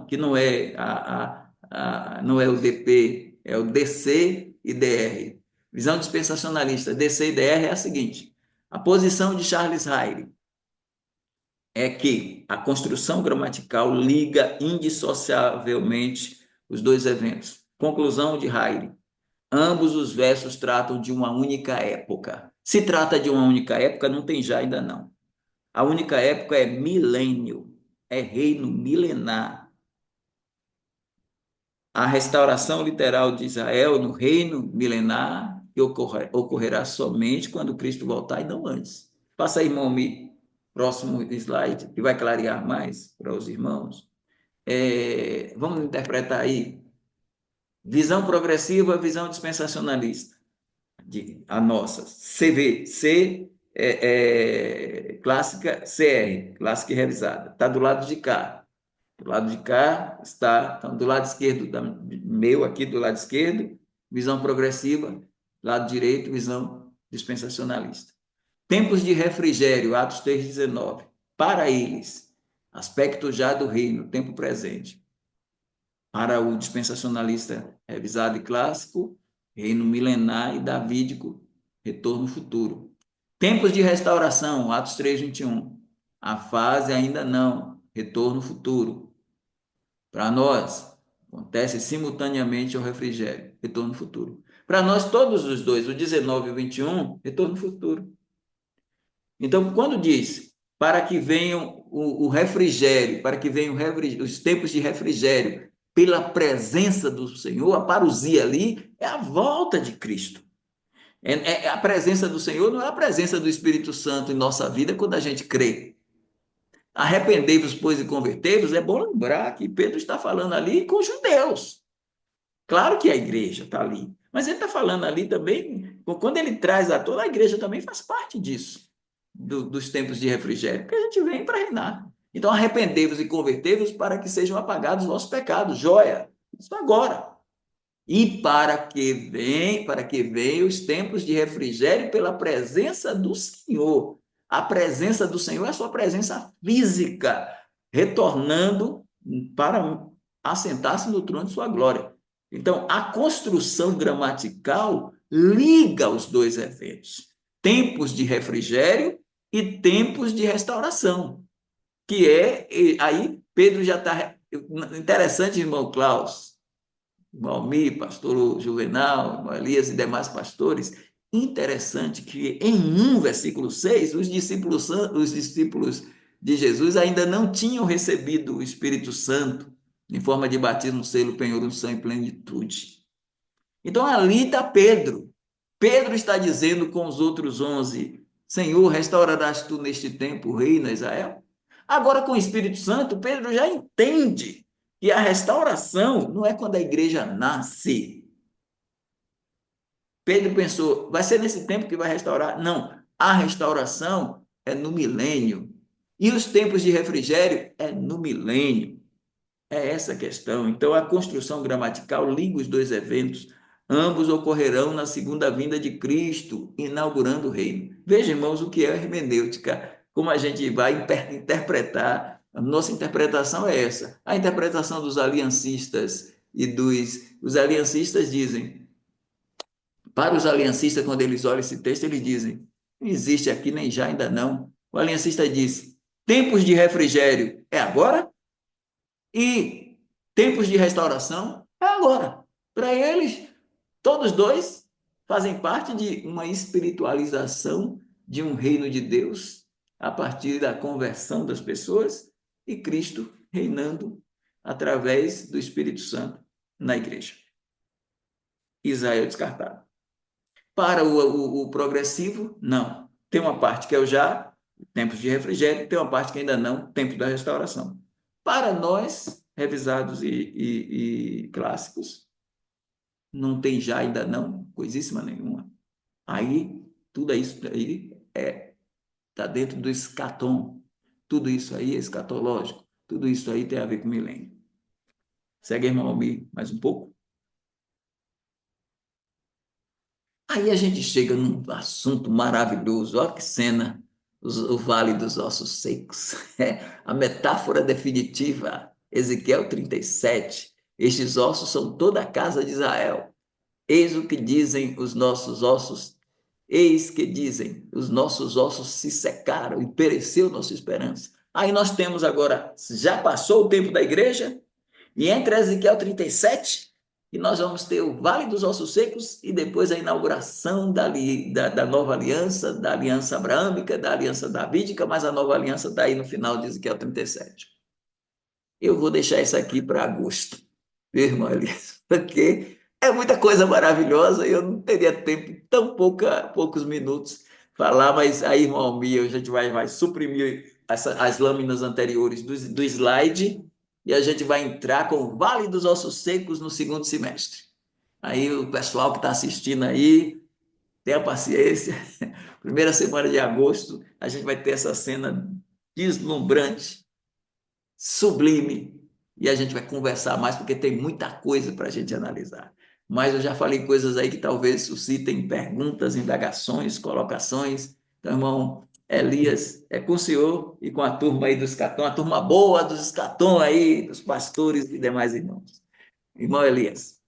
que não é não é o DP, é o DC e DR. Visão dispensacionalista, DC e DR é a seguinte: a posição de Charles Heide é que a construção gramatical liga indissociavelmente os dois eventos. Conclusão de Heide: ambos os versos tratam de uma única época. Se trata de uma única época, não tem já ainda não. A única época é milênio, é reino milenar. A restauração literal de Israel no reino milenar que ocorrerá somente quando Cristo voltar e não antes. Passa aí, irmão, próximo slide, que vai clarear mais para os irmãos. Vamos interpretar aí. Visão progressiva, visão dispensacionalista. A nossa. CV, clássica, CR, clássica e revisada. Está do lado de cá. Do lado de cá está, então, do lado esquerdo, meu aqui do lado esquerdo, visão progressiva, lado direito, visão dispensacionalista. Tempos de refrigério, Atos 3,19. Para eles, aspecto já do reino, tempo presente. Para o dispensacionalista revisado e clássico, reino milenar e davídico, retorno futuro. Tempos de restauração, Atos 3,21. A fase ainda não, retorno futuro. Para nós, acontece simultaneamente ao refrigério, retorno futuro. Para nós, todos os dois, o 19 e o 21, retorno futuro. Então, quando diz para que venham o refrigério, para que venham os tempos de refrigério pela presença do Senhor, a parousia ali é a volta de Cristo. A presença do Senhor não é a presença do Espírito Santo em nossa vida quando a gente crê. Arrependei-vos, pois, e convertei-vos, é bom lembrar que Pedro está falando ali com os judeus. Claro que a igreja está ali, mas ele está falando ali também, quando ele traz a toda a igreja também faz parte disso. Dos tempos de refrigério, porque a gente vem para reinar. Então, arrependei-vos e convertei-vos para que sejam apagados os vossos pecados. Joia! Isso agora. E para que venham os tempos de refrigério pela presença do Senhor. A presença do Senhor é a sua presença física, retornando para assentar-se no trono de sua glória. Então, a construção gramatical liga os dois eventos. Tempos de refrigério e tempos de restauração, que aí Pedro já está, interessante, irmão Klaus, irmão Almir, pastor Juvenal, irmão Elias e demais pastores, interessante que em versículo 6, os discípulos de Jesus ainda não tinham recebido o Espírito Santo em forma de batismo, selo, penhor, unção e plenitude. Então ali está Pedro. Pedro está dizendo com os outros 11, Senhor, restaurarás tu neste tempo o reino a Israel? Agora, com o Espírito Santo, Pedro já entende que a restauração não é quando a igreja nasce. Pedro pensou, vai ser nesse tempo que vai restaurar? Não, a restauração é no milênio. E os tempos de refrigério é no milênio. É essa a questão. Então, a construção gramatical liga os dois eventos. Ambos ocorrerão na segunda vinda de Cristo, inaugurando o reino. Veja, irmãos, o que é a hermenêutica, como a gente vai interpretar. A nossa interpretação é essa. A interpretação dos aliancistas os aliancistas dizem, para os aliancistas, quando eles olham esse texto, eles dizem, não existe aqui nem já, ainda não. O aliancista diz, tempos de refrigério é agora e tempos de restauração é agora. Para eles, todos dois fazem parte de uma espiritualização de um reino de Deus a partir da conversão das pessoas e Cristo reinando através do Espírito Santo na igreja. Israel descartado. Para o progressivo, não. Tem uma parte que é o já, tempos de refrigério, tem uma parte que ainda não, tempo da restauração. Para nós, revisados e clássicos, não tem já, ainda não, coisíssima nenhuma. Aí, tudo isso aí está dentro do escatom. Tudo isso aí é escatológico. Tudo isso aí tem a ver com o milênio. Segue, irmão Almir, mais um pouco. Aí a gente chega num assunto maravilhoso. Olha que cena, o Vale dos Ossos Secos. A metáfora definitiva, Ezequiel 37. Estes ossos são toda a casa de Israel. Eis o que dizem os nossos ossos. Eis que dizem, os nossos ossos se secaram e pereceu nossa esperança. Aí nós temos agora, já passou o tempo da igreja, e entre Ezequiel 37 e nós vamos ter o Vale dos Ossos Secos e depois a inauguração da nova aliança, da aliança abraâmica, da aliança davídica, mas a nova aliança está aí no final de Ezequiel 37. Eu vou deixar isso aqui para agosto, viu, irmão Elias? Porque é muita coisa maravilhosa e eu não teria tempo, em poucos minutos, falar, mas aí, irmão Almir, a gente vai suprimir as lâminas anteriores do slide e a gente vai entrar com o Vale dos Ossos Secos no segundo semestre. Aí o pessoal que está assistindo aí, tenha paciência. Primeira semana de agosto, a gente vai ter essa cena deslumbrante, sublime, e a gente vai conversar mais, porque tem muita coisa para a gente analisar. Mas eu já falei coisas aí que talvez suscitem perguntas, indagações, colocações. Então, irmão Elias, é com o senhor e com a turma aí dos Escatom, a turma boa dos Escatom aí, dos pastores e demais irmãos. Irmão Elias.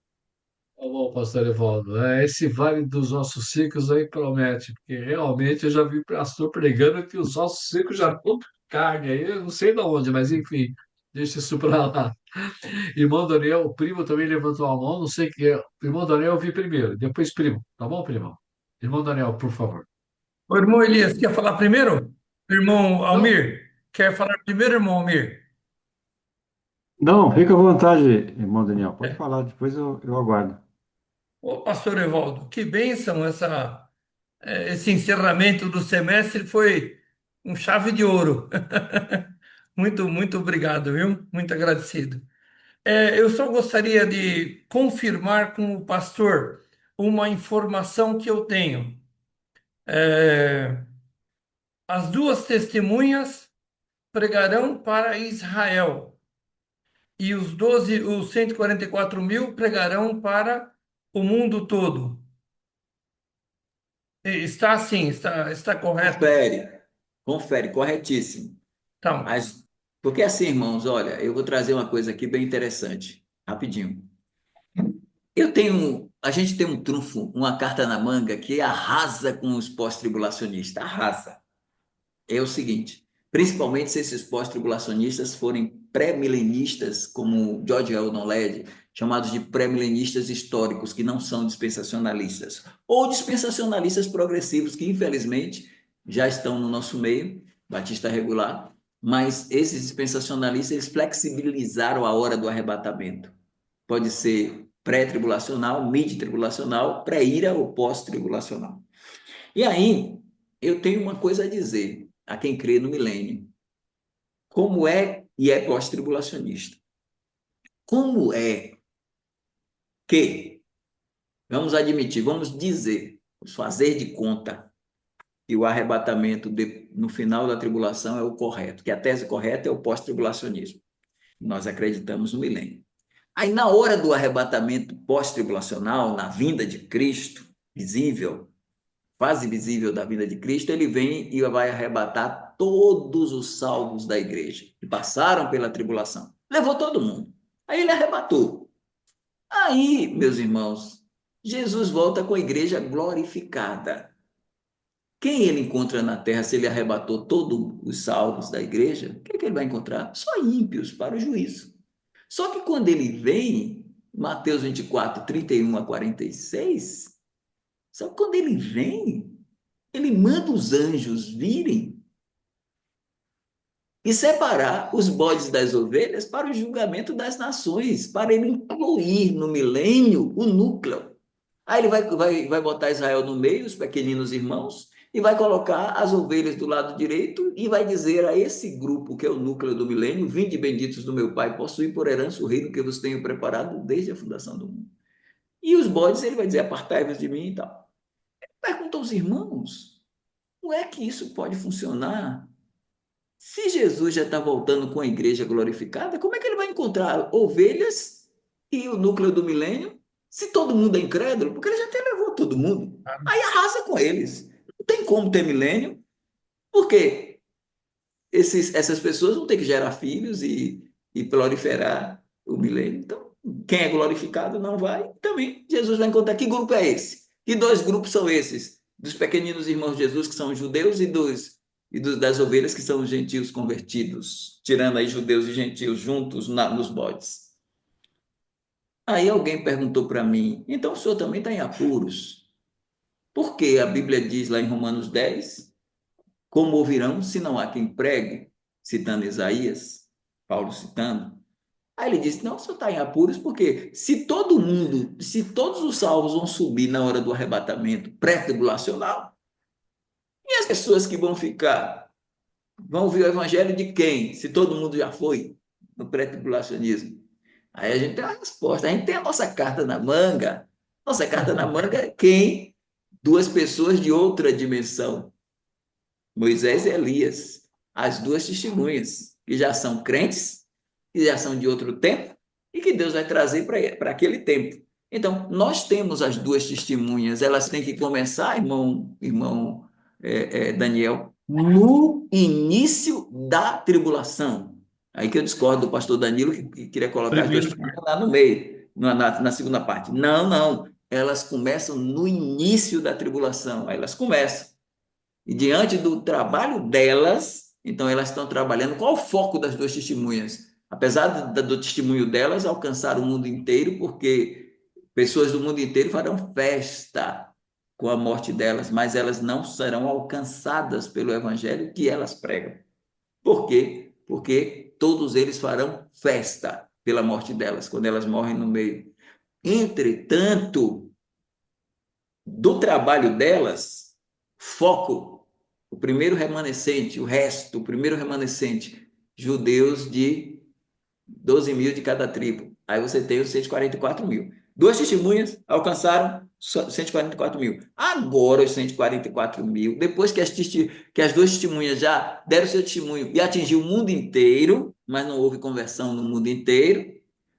Tá bom, pastor Evaldo. Esse Vale dos Ossos Secos aí promete, porque realmente eu já vi pastor pregando que os ossos secos já estão carne aí, eu não sei de onde, mas enfim, deixa isso para lá. Irmão Daniel, o primo também levantou a mão, não sei o que é. Irmão Daniel, eu vi primeiro, depois primo, tá bom, primo? Irmão Daniel, por favor. O irmão Elias, quer falar primeiro? Irmão Não, Almir, quer falar primeiro, irmão Almir? Não, fica à vontade, irmão Daniel. Pode falar, depois eu aguardo. Ô, pastor Evaldo, que bênção esse encerramento do semestre foi um chave de ouro. Muito, muito obrigado, viu? Muito agradecido. Eu só gostaria de confirmar com o pastor uma informação que eu tenho. É, as duas testemunhas pregarão para Israel e os 144.000 pregarão para o mundo todo. Está assim, está correto? Confere, corretíssimo. Então, Porque assim, irmãos, olha, eu vou trazer uma coisa aqui bem interessante, rapidinho. A gente tem um trunfo, uma carta na manga que arrasa com os pós-tribulacionistas, arrasa. É o seguinte, principalmente se esses pós-tribulacionistas forem pré-milenistas, como George Eldon Ladd, chamados de pré-milenistas históricos, que não são dispensacionalistas, ou dispensacionalistas progressivos, que infelizmente já estão no nosso meio, Batista regular, mas esses dispensacionalistas, eles flexibilizaram a hora do arrebatamento. Pode ser pré-tribulacional, mid-tribulacional, pré-ira ou pós-tribulacional. E aí, eu tenho uma coisa a dizer a quem crê no milênio. Como é e é pós-tribulacionista? Como é que, vamos admitir, vamos dizer, vamos fazer de conta que o arrebatamento no final da tribulação é o correto, que a tese correta é o pós-tribulacionismo. Nós acreditamos no milênio. Aí, na hora do arrebatamento pós-tribulacional, na vinda de Cristo, visível, fase visível da vinda de Cristo, ele vem e vai arrebatar todos os salvos da igreja, que passaram pela tribulação. Levou todo mundo. Aí ele arrebatou. Aí, meus irmãos, Jesus volta com a igreja glorificada. Quem ele encontra na terra se ele arrebatou todos os salvos da igreja? O que é que ele vai encontrar? Só ímpios para o juízo. Só que quando ele vem, Mateus 24, 31 a 46, só que quando ele vem, ele manda os anjos virem e separar os bodes das ovelhas para o julgamento das nações, para ele incluir no milênio o núcleo. Aí ele vai botar Israel no meio, os pequeninos irmãos, e vai colocar as ovelhas do lado direito e vai dizer a esse grupo, que é o núcleo do milênio: vinde benditos do meu Pai, possuí por herança o reino que vos tenho preparado desde a fundação do mundo. E os bodes, ele vai dizer: apartai-vos de mim e tal. Pergunta aos irmãos, como é que isso pode funcionar? Se Jesus já está voltando com a igreja glorificada, como é que ele vai encontrar ovelhas e o núcleo do milênio, se todo mundo é incrédulo? Porque ele já até levou todo mundo. Aí arrasa com eles. Não tem como ter milênio, porque essas pessoas vão ter que gerar filhos e proliferar o milênio. Então, quem é glorificado não vai. Também Jesus vai encontrar. Que grupo é esse? Que dois grupos são esses? Dos pequeninos irmãos de Jesus, que são os judeus, das ovelhas, que são os gentios convertidos, tirando aí judeus e gentios juntos nos bodes. Aí alguém perguntou para mim, então o senhor também está em apuros? Porque a Bíblia diz lá em Romanos 10, como ouvirão se não há quem pregue? Citando Isaías, Paulo citando. Aí ele disse, não, o senhor está em apuros porque se todo mundo, se todos os salvos vão subir na hora do arrebatamento pré-tribulacional, e as pessoas que vão ficar, vão ouvir o evangelho de quem? Se todo mundo já foi no pré-tribulacionismo. Aí a gente tem uma resposta, a gente tem a nossa carta na manga. Nossa carta na manga é quem? Duas pessoas de outra dimensão, Moisés e Elias, as duas testemunhas, que já são crentes, que já são de outro tempo, e que Deus vai trazer para aquele tempo. Então, nós temos as duas testemunhas, elas têm que começar, irmão Daniel, no início da tribulação. Aí que eu discordo do pastor Danilo, que queria colocar as duas Primeiro, testemunhas lá no meio, na segunda parte. Não, não. Elas começam no início da tribulação. Aí elas começam. E diante do trabalho delas, então elas estão trabalhando. Qual o foco das duas testemunhas? Apesar do testemunho delas alcançar o mundo inteiro, porque pessoas do mundo inteiro farão festa com a morte delas, mas elas não serão alcançadas pelo evangelho que elas pregam. Por quê? Porque todos eles farão festa pela morte delas, quando elas morrem no meio. Entretanto, do trabalho delas, foco, o primeiro remanescente, o resto, o primeiro remanescente, judeus de 12 mil de cada tribo. Aí você tem os 144 mil. Duas testemunhas alcançaram 144 mil. Agora os 144 mil, depois que as duas testemunhas já deram seu testemunho e atingiu o mundo inteiro, mas não houve conversão no mundo inteiro,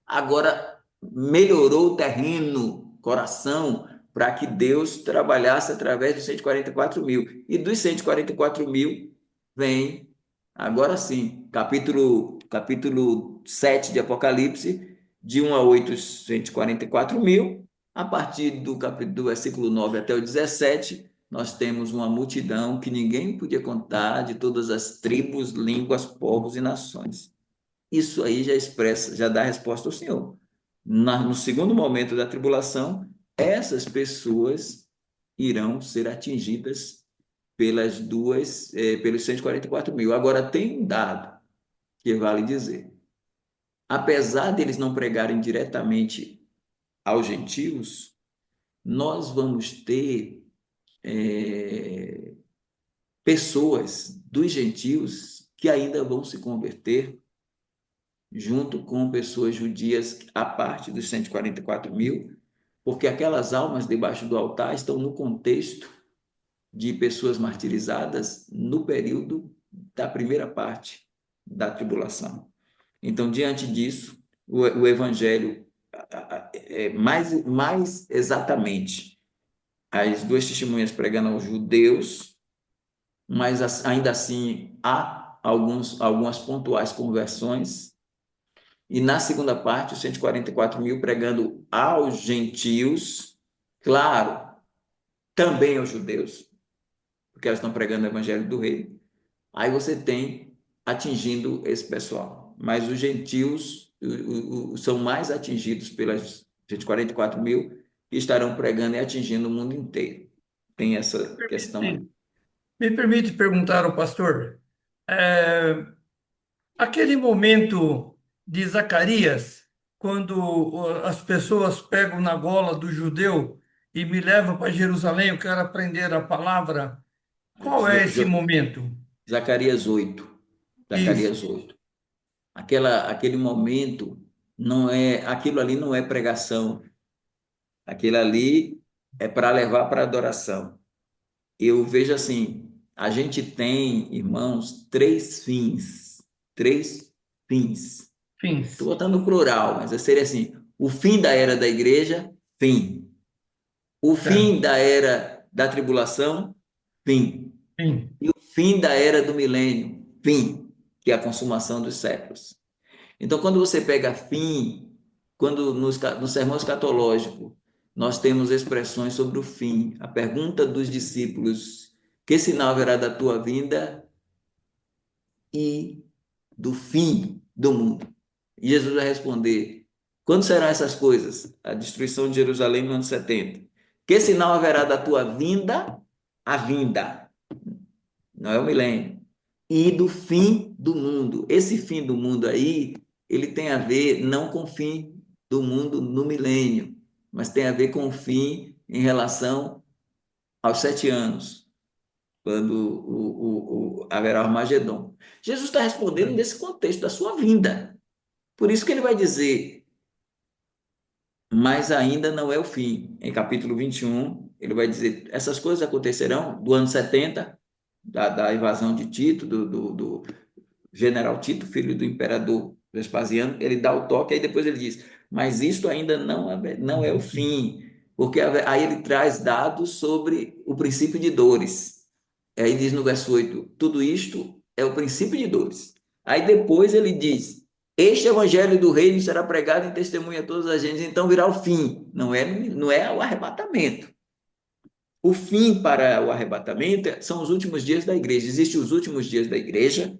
agora melhorou o terreno, coração, para que Deus trabalhasse através dos 144 mil. E dos 144 mil vem, agora sim, capítulo 7 de Apocalipse, de 1 a 8, 144 mil. A partir do versículo 9 até o 17, nós temos uma multidão que ninguém podia contar, de todas as tribos, línguas, povos e nações. Isso aí já expressa, já dá a resposta ao Senhor. No segundo momento da tribulação, essas pessoas irão ser atingidas pelos 144 mil. Agora, tem um dado que vale dizer. Apesar deles não pregarem diretamente aos gentios, nós vamos ter pessoas dos gentios que ainda vão se converter, junto com pessoas judias, à parte dos 144 mil, porque aquelas almas debaixo do altar estão no contexto de pessoas martirizadas no período da primeira parte da tribulação. Então, diante disso, o evangelho, mais exatamente, as duas testemunhas pregando aos judeus, mas ainda assim há algumas pontuais conversões, e na segunda parte, os 144 mil pregando aos gentios, claro, também aos judeus, porque elas estão pregando o evangelho do reino. Aí você tem atingindo esse pessoal. Mas os gentios são mais atingidos pelas 144 mil que estarão pregando e atingindo o mundo inteiro. Tem essa questão aí. me permite perguntar ao pastor, é, aquele momento de Zacarias, quando as pessoas pegam na gola do judeu e me levam para Jerusalém, eu quero aprender a palavra, qual é esse momento? Zacarias 8. Zacarias Isso. 8. Aquele momento, aquilo ali não é pregação. Aquilo ali é para levar para adoração. Eu vejo assim, a gente tem, irmãos, três fins. Estou botando no plural, mas seria assim, o fim da era da igreja, fim. O fim da era da tribulação, fim. E o fim da era do milênio, fim, que é a consumação dos séculos. Então, quando você pega fim, quando no sermão escatológico, nós temos expressões sobre o fim. A pergunta dos discípulos, que sinal haverá da tua vinda e do fim do mundo? E Jesus vai responder, Quando serão essas coisas? A destruição de Jerusalém no ano 70. Que sinal haverá da tua vinda? A vinda. Não é o milênio. E do fim do mundo. Esse fim do mundo aí, ele tem a ver não com o fim do mundo no milênio, mas tem a ver com o fim em relação aos 7 anos, quando haverá o Armagedon. Jesus está respondendo nesse contexto da sua vinda. Por isso que ele vai dizer, mas ainda não é o fim. Em capítulo 21, ele vai dizer, essas coisas acontecerão do ano 70, da invasão de Tito, do general Tito, filho do imperador Vespasiano. Ele dá o toque, aí depois ele diz, mas isto ainda não é o fim, porque aí ele traz dados sobre o princípio de dores. Aí diz no verso 8, tudo isto é o princípio de dores. Aí depois ele diz, este evangelho do reino será pregado em testemunha a todas as gentes, então virá o fim. Não é o arrebatamento. O fim para o arrebatamento são os últimos dias da igreja. Existem os últimos dias da igreja,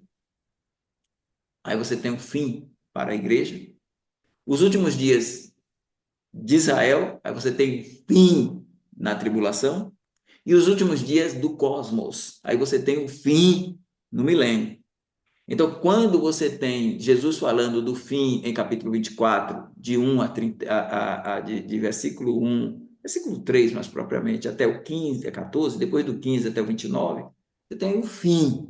aí você tem o fim para a igreja. Os últimos dias de Israel, aí você tem fim na tribulação. E os últimos dias do cosmos, aí você tem o fim no milênio. Então, quando você tem Jesus falando do fim em capítulo 24, de 1 a 30, de versículo 1, versículo 3 mais propriamente, até o 15, a 14, depois do 15 até o 29, você tem o fim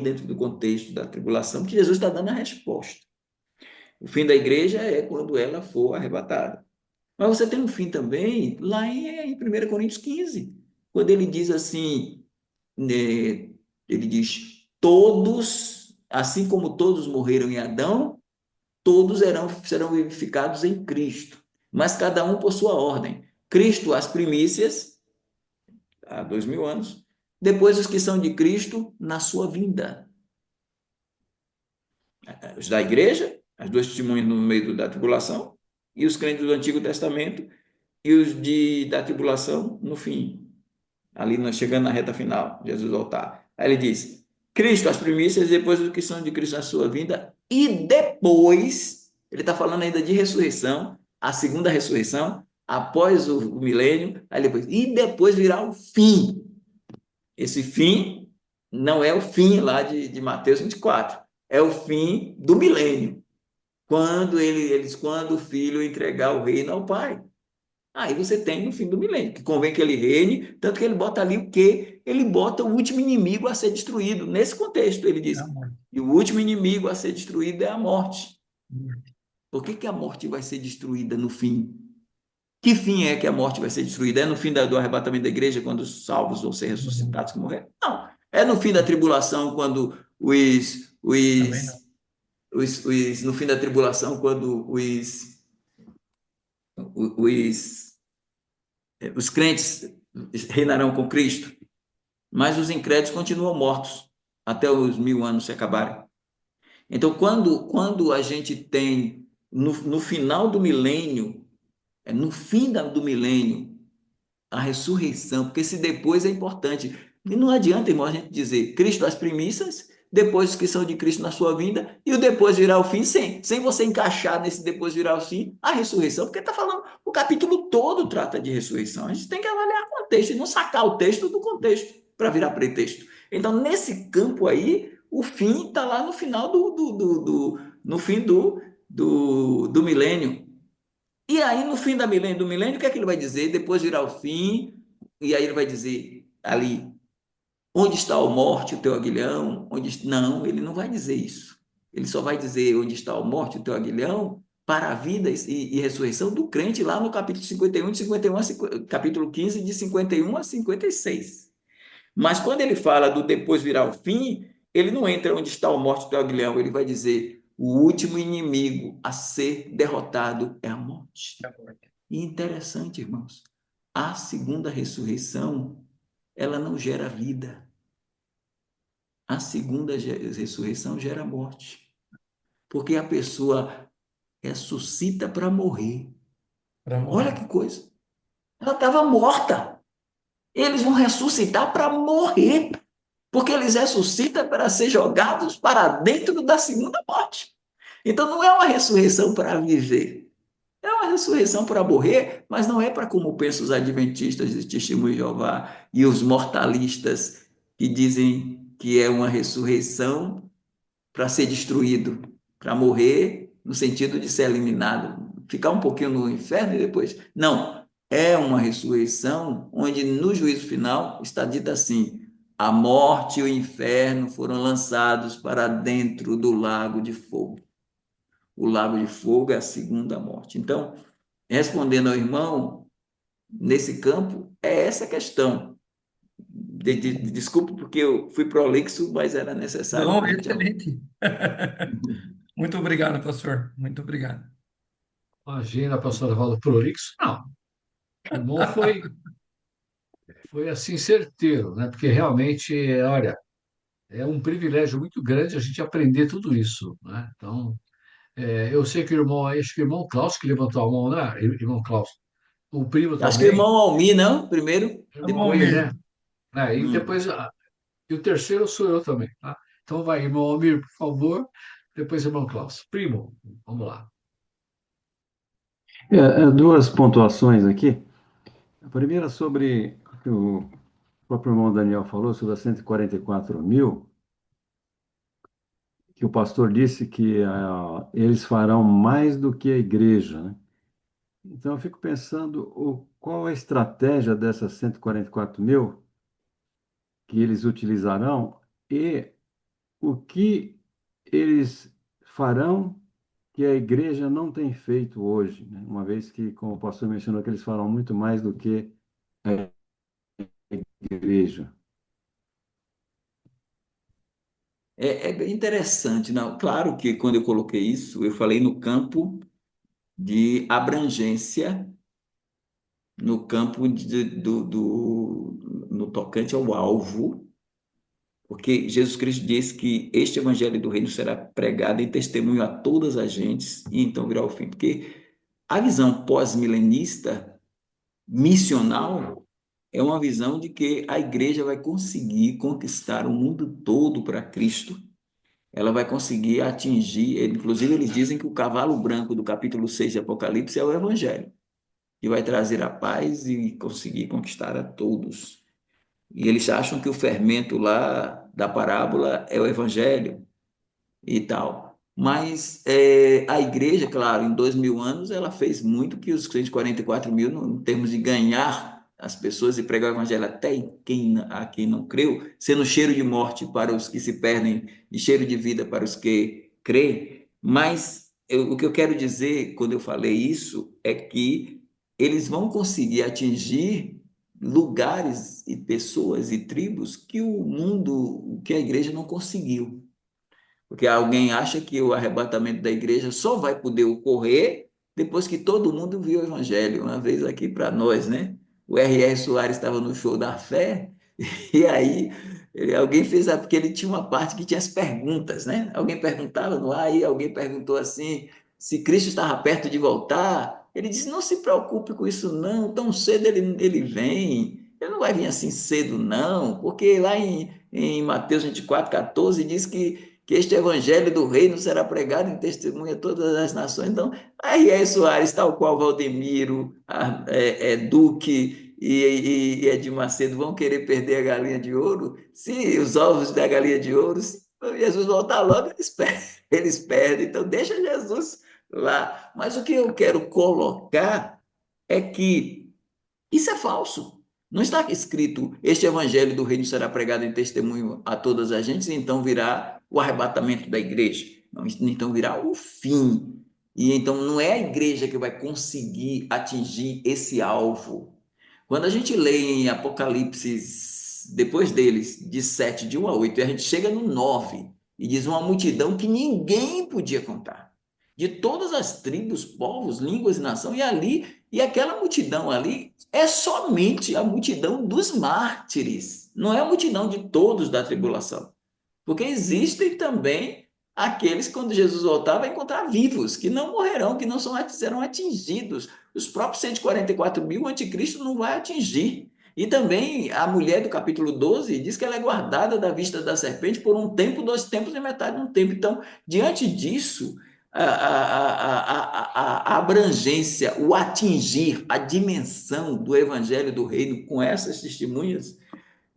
dentro do contexto da tribulação, que Jesus está dando a resposta. O fim da igreja é quando ela for arrebatada. Mas você tem um fim também lá em 1 Coríntios 15, quando ele diz assim, ele diz, todos, assim como todos morreram em Adão, todos serão vivificados em Cristo, mas cada um por sua ordem. Cristo, as primícias, há 2000 anos, depois os que são de Cristo, na sua vinda. Os da igreja, as duas testemunhas no meio da tribulação, e os crentes do Antigo Testamento, e os da tribulação no fim, ali chegando na reta final, Jesus voltar. Aí ele diz, Cristo, as primícias, depois os que são de Cristo na sua vinda, e depois, ele está falando ainda de ressurreição, a segunda ressurreição, após o milênio, e depois virá o fim. Esse fim não é o fim lá de Mateus 24, é o fim do milênio, quando o filho entregar o reino ao Pai. Aí você tem no fim do milênio, que convém que ele reine, tanto que ele bota ali o quê? Ele bota o último inimigo a ser destruído. Nesse contexto, ele diz, e o último inimigo a ser destruído é a morte. Por que a morte vai ser destruída no fim? Que fim é que a morte vai ser destruída? É no fim do arrebatamento da igreja, quando os salvos vão ser ressuscitados que morreram? Não. É no fim da tribulação, quando no fim da tribulação, quando os crentes reinarão com Cristo, mas os incrédulos continuam mortos até os 1000 anos se acabarem. Então, quando a gente tem, no final do milênio, no fim do milênio, a ressurreição, porque esse depois é importante. E não adianta, irmão, a gente dizer Cristo as primícias, depois os que são de Cristo na sua vinda, e o depois virá o fim, sem você encaixar nesse depois virá o fim, a ressurreição, porque está falando, o capítulo todo trata de ressurreição. A gente tem que avaliar o contexto e não sacar o texto do contexto para virar pretexto. Então, nesse campo aí, o fim está lá no final no fim do milênio. E aí, no fim do milênio, o que é que ele vai dizer? Depois virá o fim, e aí ele vai dizer ali, onde está a morte, o teu aguilhão? Não, ele não vai dizer isso. Ele só vai dizer onde está a morte, o teu aguilhão, para a vida e ressurreição do crente, lá no capítulo 51, capítulo 15, de 51 a 56. Mas quando ele fala do depois virá o fim, ele não entra onde está a morte, o teu aguilhão, ele vai dizer o último inimigo a ser derrotado é a morte. E interessante, irmãos, a segunda ressurreição, ela não gera vida. A segunda ressurreição gera morte. Porque a pessoa ressuscita para morrer. Olha que coisa. Ela estava morta. Eles vão ressuscitar para morrer. Porque eles ressuscitam para ser jogados para dentro da segunda morte. Então não é uma ressurreição para viver. É uma ressurreição para morrer, mas não é para como pensam os adventistas de Testemunho de Jeová e os mortalistas que dizem que é uma ressurreição para ser destruído, para morrer no sentido de ser eliminado, ficar um pouquinho no inferno e depois. Não, é uma ressurreição onde no juízo final está dito assim: a morte e o inferno foram lançados para dentro do lago de fogo. O lago de fogo é a segunda morte. Então, respondendo ao irmão, nesse campo, é essa questão. Desculpe porque eu fui prolixo, mas era necessário Não, para a gente. excelente. Muito obrigado, pastor. Muito obrigado. Imagina, pastor Evaldo, prolixo? Não. O irmão foi assim certeiro, né? Porque realmente, olha, é um privilégio muito grande a gente aprender tudo isso, né? Então, eu sei que o irmão, acho que o irmão Klaus que levantou a mão, né? Irmão Klaus, o primo Acho que o também, irmão Almir, não? Primeiro, irmão Vamos Almir, ouvir. né? E Hum. depois, e o terceiro sou eu também, tá? Então vai, irmão Almir, por favor, depois irmão Klaus. Primo, vamos lá. Duas pontuações aqui. A primeira sobre o que o próprio irmão Daniel falou, sobre as 144.000, que o pastor disse que eles farão mais do que a igreja, né? Então, eu fico pensando qual a estratégia dessas 144.000 que eles utilizarão e o que eles farão que a igreja não tem feito hoje, né? Uma vez que, como o pastor mencionou, que eles farão muito mais do que a igreja. É bem interessante, não? Claro que quando eu coloquei isso, eu falei no campo de abrangência, no campo no tocante ao alvo, porque Jesus Cristo disse que este evangelho do reino será pregado em testemunho a todas as gentes e então virá o fim. Porque a visão pós-milenista, missional, é uma visão de que a igreja vai conseguir conquistar o mundo todo para Cristo. Ela vai conseguir atingir, inclusive eles dizem que o cavalo branco do capítulo 6 de Apocalipse é o evangelho, que vai trazer a paz e conseguir conquistar a todos. E eles acham que o fermento lá da parábola é o evangelho e tal. Mas a igreja, claro, em 2000 anos, ela fez muito que os 144.000, em termos de ganhar as pessoas e pregar o evangelho até a quem não creu, sendo cheiro de morte para os que se perdem e cheiro de vida para os que creem. Mas o que eu quero dizer quando eu falei isso é que eles vão conseguir atingir lugares e pessoas e tribos que o mundo, que a igreja não conseguiu. Porque alguém acha que o arrebatamento da igreja só vai poder ocorrer depois que todo mundo viu o evangelho. Uma vez aqui para nós, né? O R.R. Soares estava no show da fé, e aí alguém fez, porque ele tinha uma parte que tinha as perguntas, né? Alguém perguntava no ar, e alguém perguntou assim, se Cristo estava perto de voltar. Ele disse, não se preocupe com isso não, tão cedo ele vem. Ele não vai vir assim cedo não, porque lá em Mateus 24:14 diz que este evangelho do reino será pregado em testemunha a todas as nações. Então, R.R. Soares, tal qual Valdemiro, Duque e Edir Macedo vão querer perder a galinha de ouro, se os ovos da galinha de ouro, se Jesus voltar logo, eles perdem. Então, deixa Jesus lá. Mas o que eu quero colocar é que isso é falso. Não está escrito, este evangelho do reino será pregado em testemunho a todas as gentes, e então virá o arrebatamento da igreja. Não, então virá o fim. E então não é a igreja que vai conseguir atingir esse alvo. Quando a gente lê em Apocalipse, depois deles, de 7, de 1 a 8, e a gente chega no 9, e diz uma multidão que ninguém podia contar. De todas as tribos, povos, línguas e nação, e aquela multidão ali é somente a multidão dos mártires, não é a multidão de todos da tribulação. Porque existem também aqueles que, quando Jesus voltar, vai encontrar vivos, que não morrerão, que não serão atingidos. Os próprios 144.000 o anticristo não vai atingir. E também a mulher do capítulo 12 diz que ela é guardada da vista da serpente por um tempo, 2 tempos e metade de um tempo. Então, diante disso, a abrangência, o atingir, a dimensão do evangelho do reino com essas testemunhas,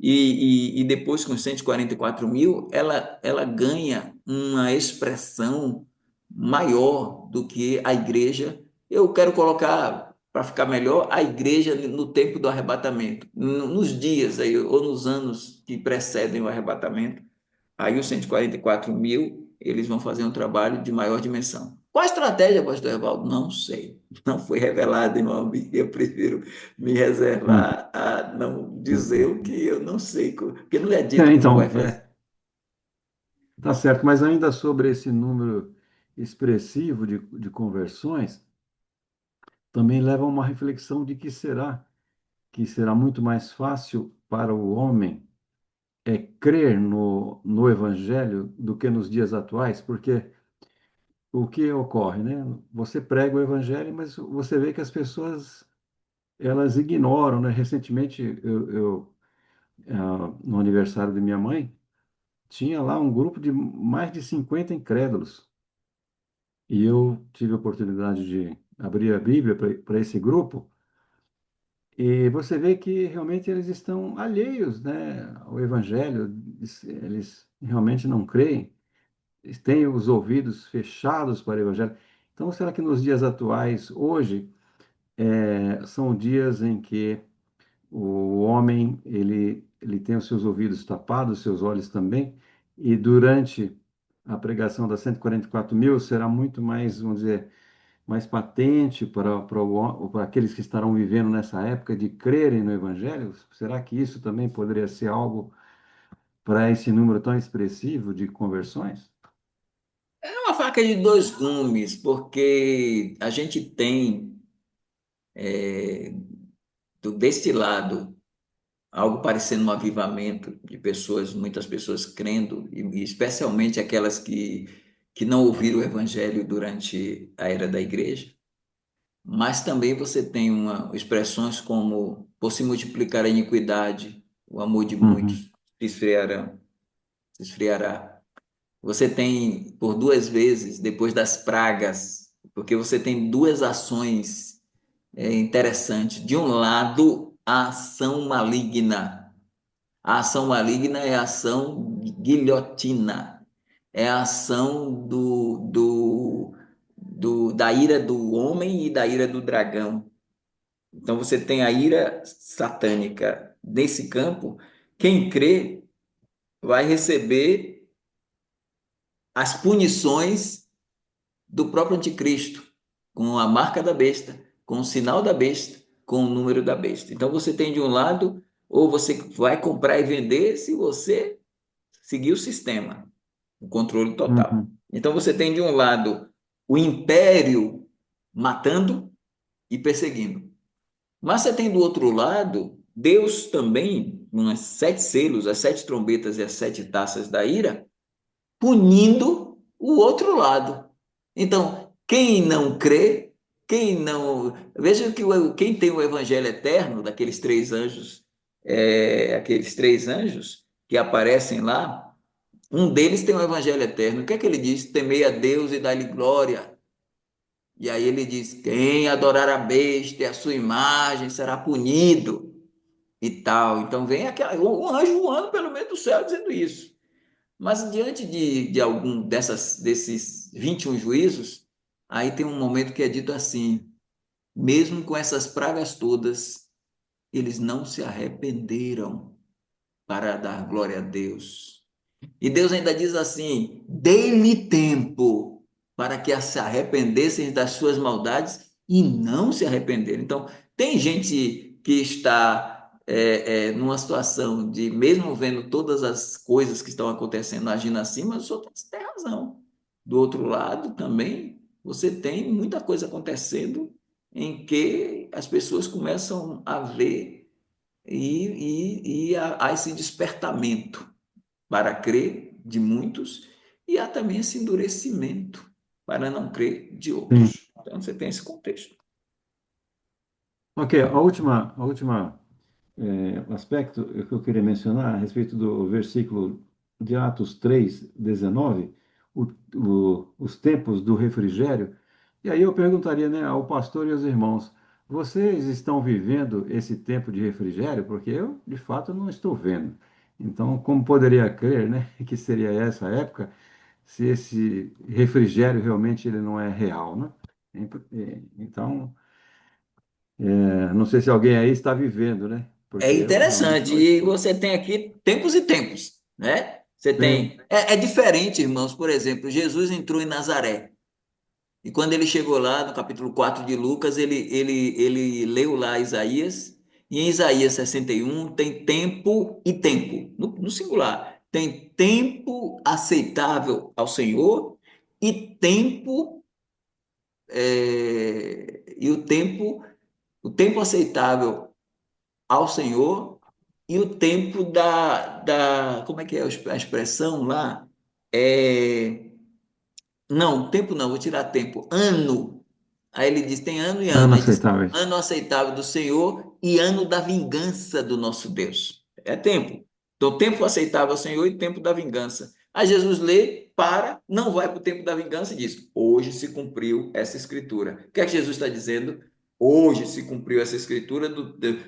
e depois com 144 mil, ela ganha uma expressão maior do que a igreja. Eu quero colocar, para ficar melhor, a igreja no tempo do arrebatamento, nos dias aí, ou nos anos que precedem o arrebatamento. Aí os 144 mil, eles vão fazer um trabalho de maior dimensão. Qual a estratégia, pastor Evaldo? Não sei. Não foi revelado, irmão. Eu prefiro me Hum. reservar a não dizer o que eu não sei, porque não é dito como vai Então, fazer. tá certo, mas ainda sobre esse número expressivo de conversões, também leva a uma reflexão de que será muito mais fácil para o homem crer no Evangelho do que nos dias atuais, porque o que ocorre, né? Você prega o Evangelho, mas você vê que as pessoas elas ignoram, né? Recentemente, no aniversário de minha mãe, tinha lá um grupo de mais de 50 incrédulos. E eu tive a oportunidade de abrir a Bíblia para esse grupo, e você vê que realmente eles estão alheios, né, ao Evangelho, eles realmente não creem, eles têm os ouvidos fechados para o Evangelho. Então, será que nos dias atuais, hoje, são dias em que o homem ele tem os seus ouvidos tapados, os seus olhos também, e durante a pregação das 144 mil será muito mais, vamos dizer, mais patente para aqueles que estarão vivendo nessa época de crerem no Evangelho? Será que isso também poderia ser algo para esse número tão expressivo de conversões? É uma faca de dois gumes, porque a gente tem deste lado algo parecendo um avivamento de pessoas, muitas pessoas crendo, e especialmente aquelas que não ouviram o evangelho durante a era da igreja. Mas também você tem expressões como: por se multiplicar a iniquidade, o amor de muitos Uhum. se esfriará. Você tem por duas vezes, depois das pragas, porque você tem duas ações interessantes. De um lado, a ação maligna. A ação maligna é a ação guilhotina, é a ação da ira do homem e da ira do dragão. Então você tem a ira satânica. Nesse campo, quem crê vai receber as punições do próprio anticristo, com a marca da besta, com o sinal da besta, com o número da besta. Então você tem de um lado, ou você vai comprar e vender se você seguir o sistema, o controle total. Uhum. Então você tem de um lado o império matando e perseguindo. Mas você tem do outro lado Deus também, umas sete selos, as sete trombetas e as sete taças da ira, punindo o outro lado. Então, quem não crê, quem não. Veja que quem tem o evangelho eterno, daqueles três anjos, aqueles três anjos que aparecem lá, um deles tem o evangelho eterno. O que é que ele diz? Temei a Deus e dá-lhe glória. E aí ele diz: quem adorar a besta e a sua imagem será punido e tal. Então vem um anjo voando pelo meio do céu dizendo isso. Mas diante de algum desses 21 juízos, aí tem um momento que é dito assim: mesmo com essas pragas todas, eles não se arrependeram para dar glória a Deus. E Deus ainda diz assim: dê-lhe tempo para que se arrependessem das suas maldades e não se arrependeram. Então, tem gente que está numa situação de, mesmo vendo todas as coisas que estão acontecendo, agindo assim, mas os outros têm razão. Do outro lado, também, você tem muita coisa acontecendo em que as pessoas começam a ver e há esse despertamento para crer de muitos, e há também esse endurecimento para não crer de Sim. outros. Então você tem esse contexto. Ok, a última aspecto que eu queria mencionar a respeito do versículo de Atos 3:19, os tempos do refrigério. E aí eu perguntaria, né, ao pastor e aos irmãos, vocês estão vivendo esse tempo de refrigério? Porque eu, de fato, não estou vendo. Então, como poderia crer, né, que seria essa época, se esse refrigério realmente ele não é real, né? Então, não sei se alguém aí está vivendo, né? É Porque eu realmente interessante. não E estou. você tem aqui tempos e tempos, né? Você Sim. tem. É diferente, irmãos. Por exemplo, Jesus entrou em Nazaré. E quando ele chegou lá, no capítulo 4 de Lucas, ele leu lá Isaías. E em Isaías 61 tem tempo e tempo, no singular. Tem tempo aceitável ao Senhor e tempo. E o tempo aceitável ao Senhor e o tempo como é que é a expressão lá? É, não, tempo não, vou tirar tempo. Ano. Aí ele diz: tem ano e ano. Anos Aí diz: aceitáveis. ano aceitável do Senhor e ano da vingança do nosso Deus. É tempo. Então, tempo aceitável ao Senhor e tempo da vingança. Aí Jesus lê, para, não vai para o tempo da vingança e diz: hoje se cumpriu essa escritura. O que é que Jesus está dizendo? Hoje se cumpriu essa escritura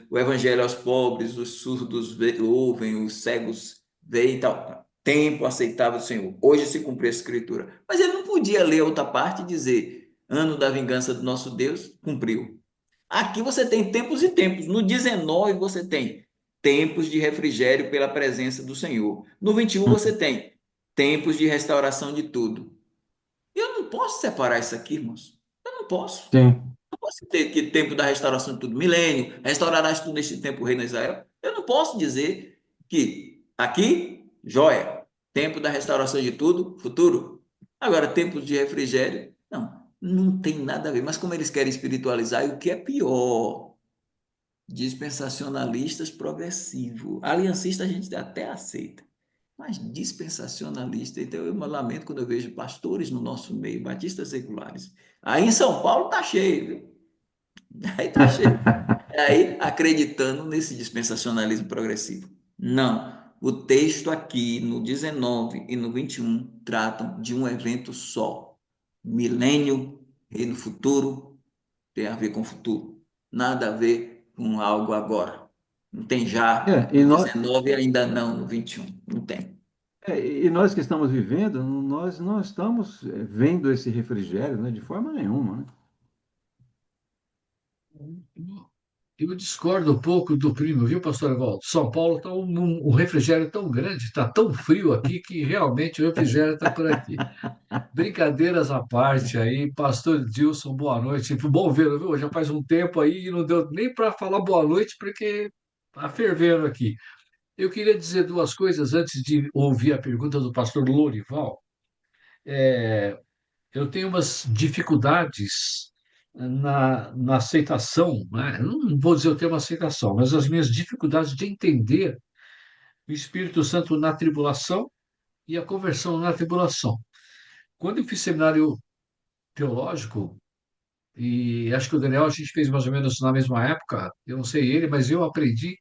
o evangelho aos pobres, os surdos ouvem, os cegos veem e tal. Tempo aceitável do Senhor. Hoje se cumpriu essa escritura. Mas ele não podia ler a outra parte e dizer: ano da vingança do nosso Deus, cumpriu. Aqui você tem tempos e tempos. No 19 você tem tempos de refrigério pela presença do Senhor. No 21 você tem tempos de restauração de tudo. Eu não posso separar isso aqui, irmãos. Eu não posso. Sim. Não posso ter que tempo da restauração de tudo, milênio, restaurarás tudo neste tempo, o reino de Israel. Eu não posso dizer que aqui, joia, tempo da restauração de tudo, futuro. Agora, tempos de refrigério, não, não tem nada a ver. Mas como eles querem espiritualizar, e o que é pior, dispensacionalistas progressivo. Aliancista a gente até aceita, mas dispensacionalista, então eu lamento quando eu vejo pastores no nosso meio, batistas seculares. Aí em São Paulo tá cheio, viu? Aí tá cheio. Aí acreditando nesse dispensacionalismo progressivo. Não. O texto aqui no 19 e no 21 tratam de um evento só. Milênio, reino futuro, tem a ver com o futuro. Nada a ver com algo agora. Não tem já E no nós, 19 e ainda não no 21. Não tem. e nós que estamos vivendo, nós não estamos vendo esse refrigério, né, de forma nenhuma, né? Eu discordo um pouco do primo, viu, pastor Evaldo? São Paulo está um refrigério tão grande, está tão frio aqui que realmente o refrigério está por aqui. Brincadeiras à parte aí, pastor Dilson, boa noite. Bom vê-lo, viu? Já faz um tempo aí e não deu nem para falar boa noite porque está fervendo aqui. Eu queria dizer duas coisas antes de ouvir a pergunta do pastor Lorival. Eu tenho umas dificuldades na aceitação, né? Eu não vou dizer o termo aceitação, mas as minhas dificuldades de entender o Espírito Santo na tribulação e a conversão na tribulação. Quando eu fiz seminário teológico, e acho que o Daniel a gente fez mais ou menos na mesma época, eu não sei ele, mas eu aprendi,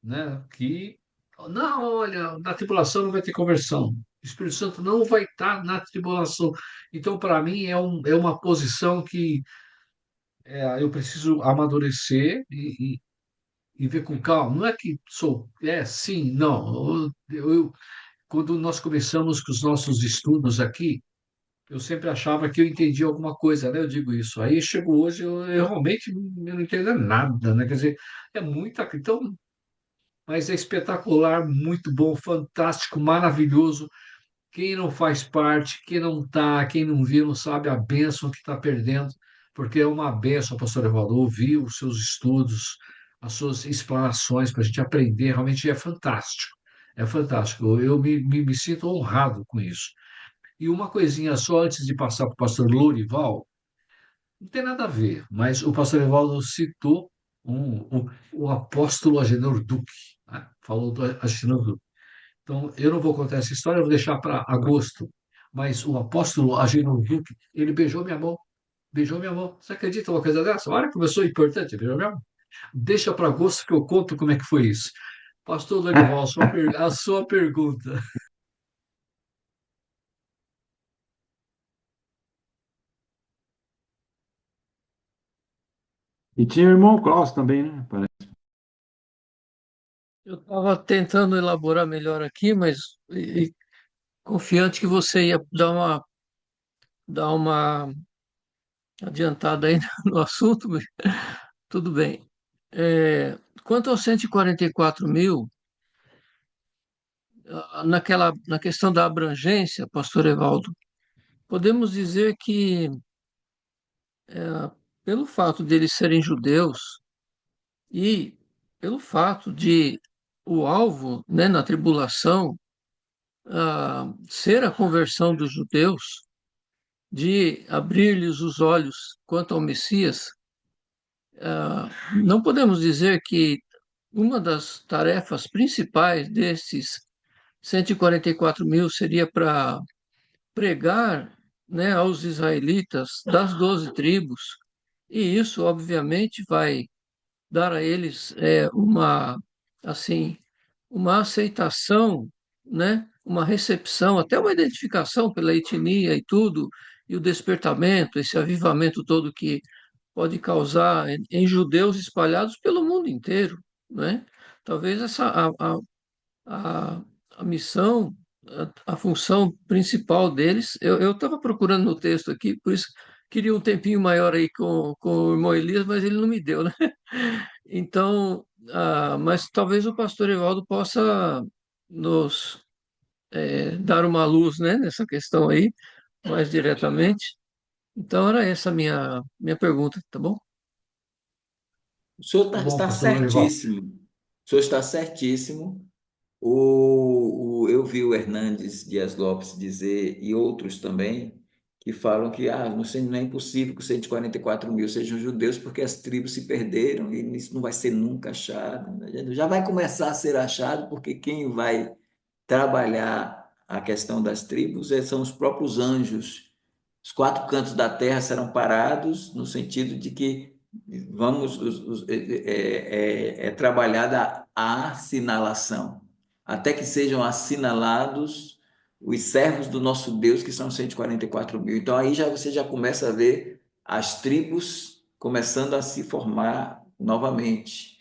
né, que não, olha, na tribulação não vai ter conversão. O Espírito Santo não vai estar na tribulação. Então, para mim, é uma posição que eu preciso amadurecer e ver com calma. Não é que sou, sim, não. Quando nós começamos com os nossos estudos aqui, eu sempre achava que eu entendia alguma coisa, né? Eu digo isso. Aí chegou hoje, eu realmente não entendo nada, né? Quer dizer, é muita. Então, mas é espetacular, muito bom, fantástico, maravilhoso. Quem não faz parte, quem não está, quem não viu, não sabe a bênção que está perdendo, porque é uma bênção, pastor Evaldo, ouvir os seus estudos, as suas explanações para a gente aprender, realmente é fantástico. É fantástico. Eu me sinto honrado com isso. E uma coisinha só antes de passar para o pastor Lourival, não tem nada a ver, mas o pastor Evaldo citou o apóstolo Agenor Duque, né? Falou do Agenor Duque. Então, eu não vou contar essa história, eu vou deixar para agosto. Mas o apóstolo Agenor Duque, ele beijou minha mão. Beijou minha mão. Você acredita uma coisa dessa? Olha como eu sou importante, beijou minha mão. Deixa para agosto que eu conto como é que foi isso. Pastor Dorival, a sua pergunta. E tinha o irmão Klaus também, né? Eu estava tentando elaborar melhor aqui, mas confiante que você ia dar uma adiantada aí no assunto, mas tudo bem. Quanto aos 144.000, na questão da abrangência, pastor Evaldo, podemos dizer que, pelo fato de eles serem judeus e pelo fato de o alvo, né, na tribulação, ser a conversão dos judeus, de abrir-lhes os olhos quanto ao Messias, não podemos dizer que uma das tarefas principais desses 144.000 seria para pregar, né, aos israelitas das 12 tribos, e isso, obviamente, vai dar a eles assim, uma aceitação, né, uma recepção, até uma identificação pela etnia e tudo, e o despertamento, esse avivamento todo que pode causar em judeus espalhados pelo mundo inteiro, né? Talvez a, a missão, a função principal deles, eu estava procurando no texto aqui, por isso queria um tempinho maior aí com o irmão Elias, mas ele não me deu, né? Então, mas talvez o pastor Evaldo possa nos dar uma luz, né, nessa questão aí, mais diretamente. Então, era essa a minha pergunta, tá bom? O senhor Tá bom, está pastor Lorival. certíssimo. O senhor está certíssimo. Eu vi o Hernandes Dias Lopes dizer, e outros também, que falam que não é impossível que os 144.000 sejam judeus, porque as tribos se perderam e isso não vai ser nunca achado. Já vai começar a ser achado, porque quem vai trabalhar a questão das tribos são os próprios anjos. Os quatro cantos da terra serão parados, no sentido de que é trabalhada a assinalação, até que sejam assinalados os servos do nosso Deus, que são 144.000. Então aí você já começa a ver as tribos começando a se formar novamente.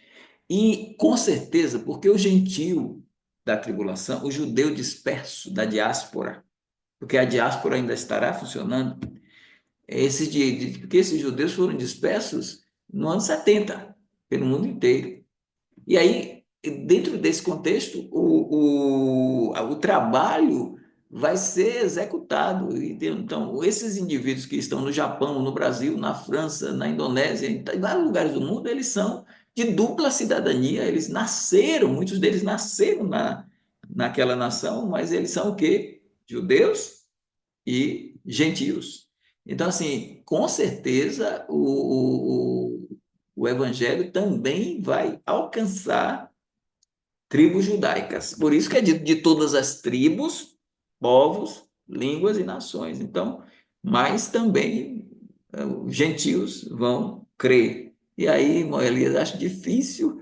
E com certeza, porque o gentio da tribulação, o judeu disperso da diáspora, porque a diáspora ainda estará funcionando, porque esses judeus foram dispersos no ano 70, pelo mundo inteiro. E aí, dentro desse contexto, o trabalho vai ser executado. Então, esses indivíduos que estão no Japão, no Brasil, na França, na Indonésia, em vários lugares do mundo, eles são de dupla cidadania, eles nasceram, muitos deles nasceram naquela nação, mas eles são o quê? Judeus e gentios. Então, assim, com certeza o evangelho também vai alcançar tribos judaicas. Por isso que é dito de todas as tribos, povos, línguas e nações. Então, mas também os gentios vão crer. E aí, irmão Elias, acho difícil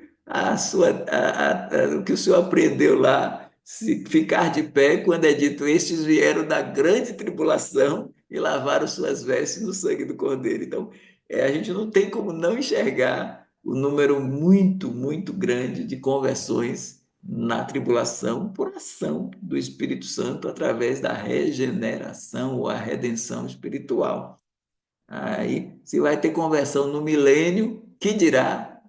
o que o senhor aprendeu lá, se ficar de pé quando é dito, estes vieram da grande tribulação e lavaram suas vestes no sangue do Cordeiro. Então, a gente não tem como não enxergar o número muito, muito grande de conversões na tribulação por ação do Espírito Santo através da regeneração ou a redenção espiritual. Aí, se vai ter conversão no milênio, que dirá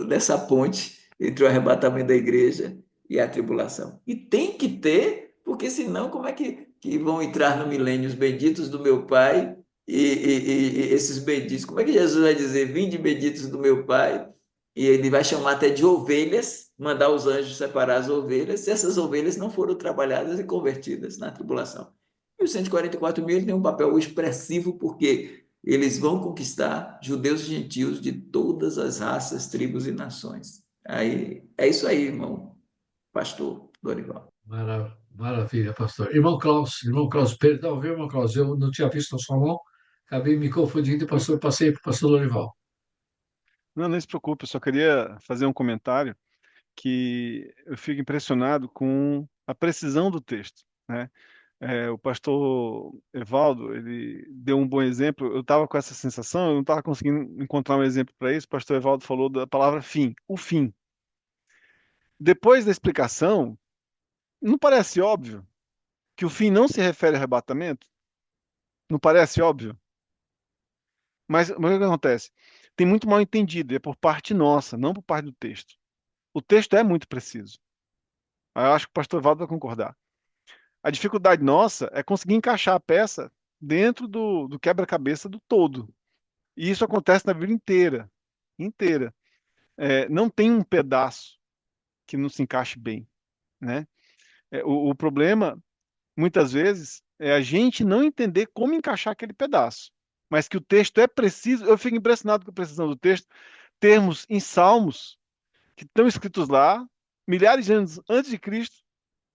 nessa ponte entre o arrebatamento da igreja e a tribulação? E tem que ter, porque senão como é que vão entrar no milênio os benditos do meu Pai e esses benditos? Como é que Jesus vai dizer, vinde benditos do meu Pai? E ele vai chamar até de ovelhas, mandar os anjos separar as ovelhas, se essas ovelhas não foram trabalhadas e convertidas na tribulação. E os 144.000 têm um papel expressivo porque eles vão conquistar judeus e gentios de todas as raças, tribos e nações. Aí, é isso aí, irmão pastor Dorival. Maravilha, pastor. Irmão Klaus, perdão, viu, irmão Klaus? Eu não tinha visto a sua mão, acabei me confundindo e passei para o pastor Lorival. Não, não se preocupe, eu só queria fazer um comentário que eu fico impressionado com a precisão do texto, né? O pastor Evaldo, ele deu um bom exemplo. Eu estava com essa sensação, eu não estava conseguindo encontrar um exemplo para isso. O pastor Evaldo falou da palavra fim, o fim. Depois da explicação, não parece óbvio que o fim não se refere ao arrebatamento? Não parece óbvio? Mas o que acontece? Tem muito mal entendido, é por parte nossa, não por parte do texto. O texto é muito preciso. Eu acho que o pastor Evaldo vai concordar. A dificuldade nossa é conseguir encaixar a peça dentro do quebra-cabeça do todo. E isso acontece na Bíblia inteira. Inteira. Não tem um pedaço que não se encaixe bem, né? O problema, muitas vezes, é a gente não entender como encaixar aquele pedaço. Mas que o texto é preciso. Eu fico impressionado com a precisão do texto. Termos em Salmos que estão escritos lá, milhares de anos antes de Cristo,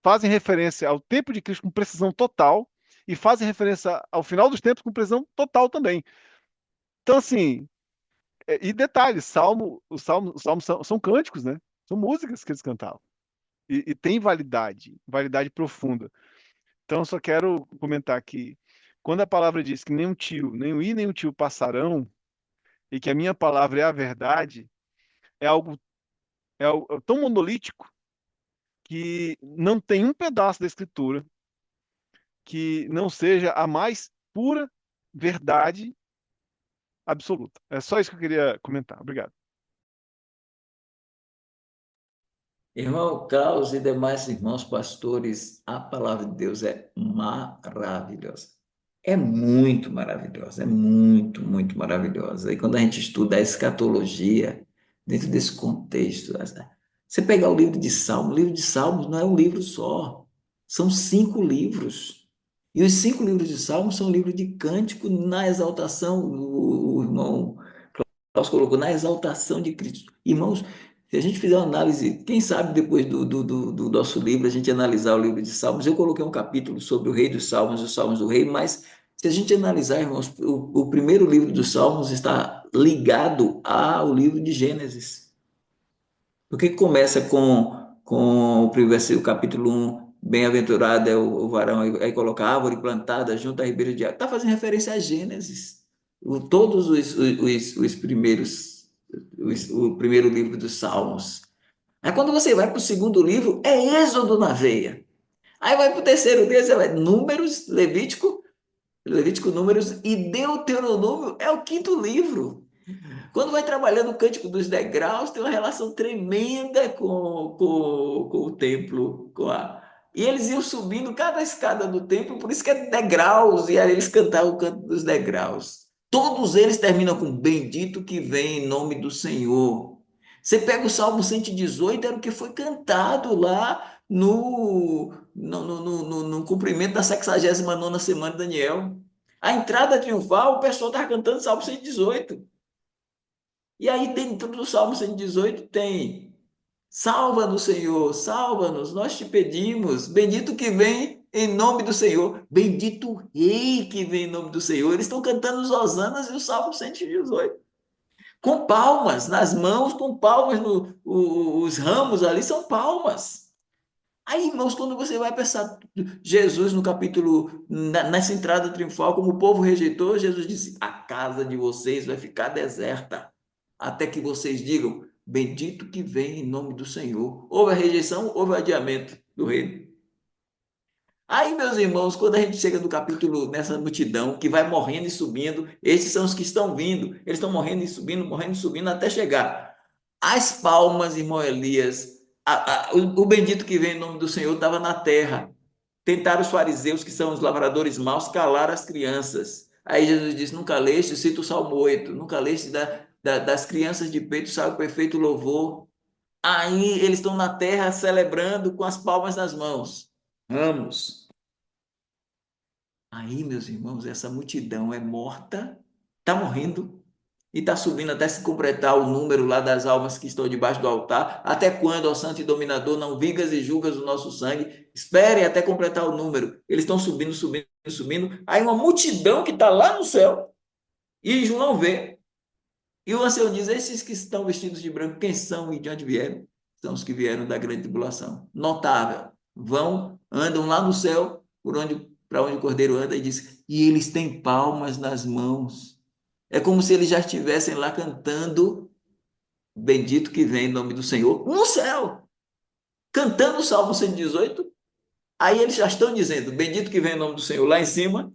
fazem referência ao tempo de Cristo com precisão total e fazem referência ao final dos tempos com precisão total também. Então, assim, e detalhes, os salmos são cânticos, né? São músicas que eles cantavam. E tem validade profunda. Então, eu só quero comentar que quando a palavra diz que nem um tio, nem o i nem o tio passarão, e que a minha palavra é a verdade, é algo tão monolítico que não tem um pedaço da escritura que não seja a mais pura verdade absoluta. É só isso que eu queria comentar. Obrigado. Irmão Carlos e demais irmãos pastores, a palavra de Deus é maravilhosa. É muito maravilhosa, é muito, muito maravilhosa. E quando a gente estuda a escatologia, dentro desse contexto, você pegar o livro de Salmos não é um livro só, são 5 livros. E os 5 livros de Salmos são livros de cântico na exaltação, o irmão Klaus colocou, na exaltação de Cristo. Irmãos, se a gente fizer uma análise, quem sabe depois do nosso livro, a gente analisar o livro de Salmos, eu coloquei um capítulo sobre o rei dos Salmos, os Salmos do rei, mas se a gente analisar, irmãos, o primeiro livro dos Salmos está ligado ao livro de Gênesis. Porque começa com o capítulo 1, bem-aventurado é o varão, aí coloca árvore plantada junto à ribeira de água. Está fazendo referência a Gênesis. Todos os primeiros, o primeiro livro dos Salmos. Aí quando você vai para o segundo livro, é Êxodo na veia. Aí vai para o terceiro livro, você vai Números, Levítico, Números e Deuteronômio é o quinto livro. Quando vai trabalhando o Cântico dos Degraus, tem uma relação tremenda com o templo. E eles iam subindo cada escada do templo, por isso que é degraus, e aí eles cantavam o Canto dos Degraus. Todos eles terminam com bendito que vem em nome do Senhor. Você pega o Salmo 118, era o que foi cantado lá no cumprimento da 69ª semana de Daniel. A entrada triunfal, o pessoal estava cantando o Salmo 118. E aí dentro do Salmo 118 tem: salva-nos, Senhor, salva-nos, nós te pedimos, bendito que vem em nome do Senhor, bendito o rei que vem em nome do Senhor. Eles estão cantando os hosanas e o Salmo 118. Com palmas nas mãos, com palmas os ramos ali são palmas. Aí, irmãos, quando você vai pensar Jesus no capítulo, nessa entrada triunfal, como o povo rejeitou, Jesus disse: a casa de vocês vai ficar deserta, até que vocês digam, bendito que vem em nome do Senhor. Houve a rejeição, houve o adiamento do reino. Aí, meus irmãos, quando a gente chega no capítulo, nessa multidão que vai morrendo e subindo, esses são os que estão vindo, eles estão morrendo e subindo, até chegar. As palmas, irmão Elias, o bendito que vem em nome do Senhor estava na terra. Tentaram os fariseus, que são os lavradores maus, calar as crianças. Aí Jesus disse: nunca leste, cita o Salmo 8, nunca leste das crianças de peito sai o perfeito louvor. Aí eles estão na terra celebrando com as palmas nas mãos. Ramos. Aí, meus irmãos, essa multidão é morta, está morrendo, e está subindo até se completar o número lá das almas que estão debaixo do altar. Até quando, ó Santo e Dominador, não vigas e julgas o nosso sangue? Esperem até completar o número. Eles estão subindo, subindo, subindo. Aí uma multidão que está lá no céu, e João vê. E o ancião diz: esses que estão vestidos de branco, quem são e de onde vieram? São os que vieram da grande tribulação. Notável. Andam lá no céu, por onde para onde o cordeiro anda e diz: e eles têm palmas nas mãos. É como se eles já estivessem lá cantando bendito que vem em nome do Senhor no céu, cantando o Salmo 118. Aí eles já estão dizendo bendito que vem em nome do Senhor lá em cima,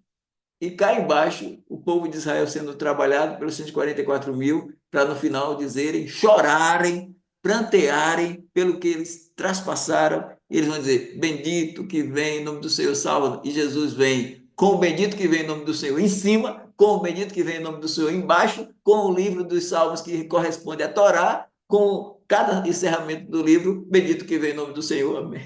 e cá embaixo o povo de Israel sendo trabalhado pelos 144 mil, para no final dizerem, chorarem, prantearem pelo que eles traspassaram. Eles vão dizer: bendito que vem em nome do Senhor, salva. E Jesus vem com o bendito que vem em nome do Senhor em cima, com o bendito que vem em nome do Senhor embaixo, com o livro dos Salmos que corresponde à Torá, com cada encerramento do livro, bendito que vem em nome do Senhor, amém.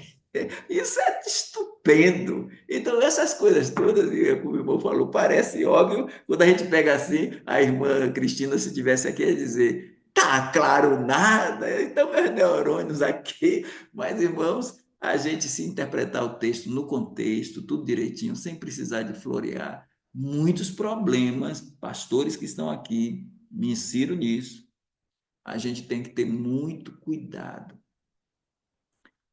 Isso é estupendo. Então, essas coisas todas, como o irmão falou, parece óbvio. Quando a gente pega assim, a irmã Cristina, se tivesse aqui, ia dizer: tá claro nada, então meus neurônios aqui. Mas, irmãos, a gente se interpretar o texto no contexto, tudo direitinho, sem precisar de florear, muitos problemas, pastores que estão aqui, me insiram nisso, a gente tem que ter muito cuidado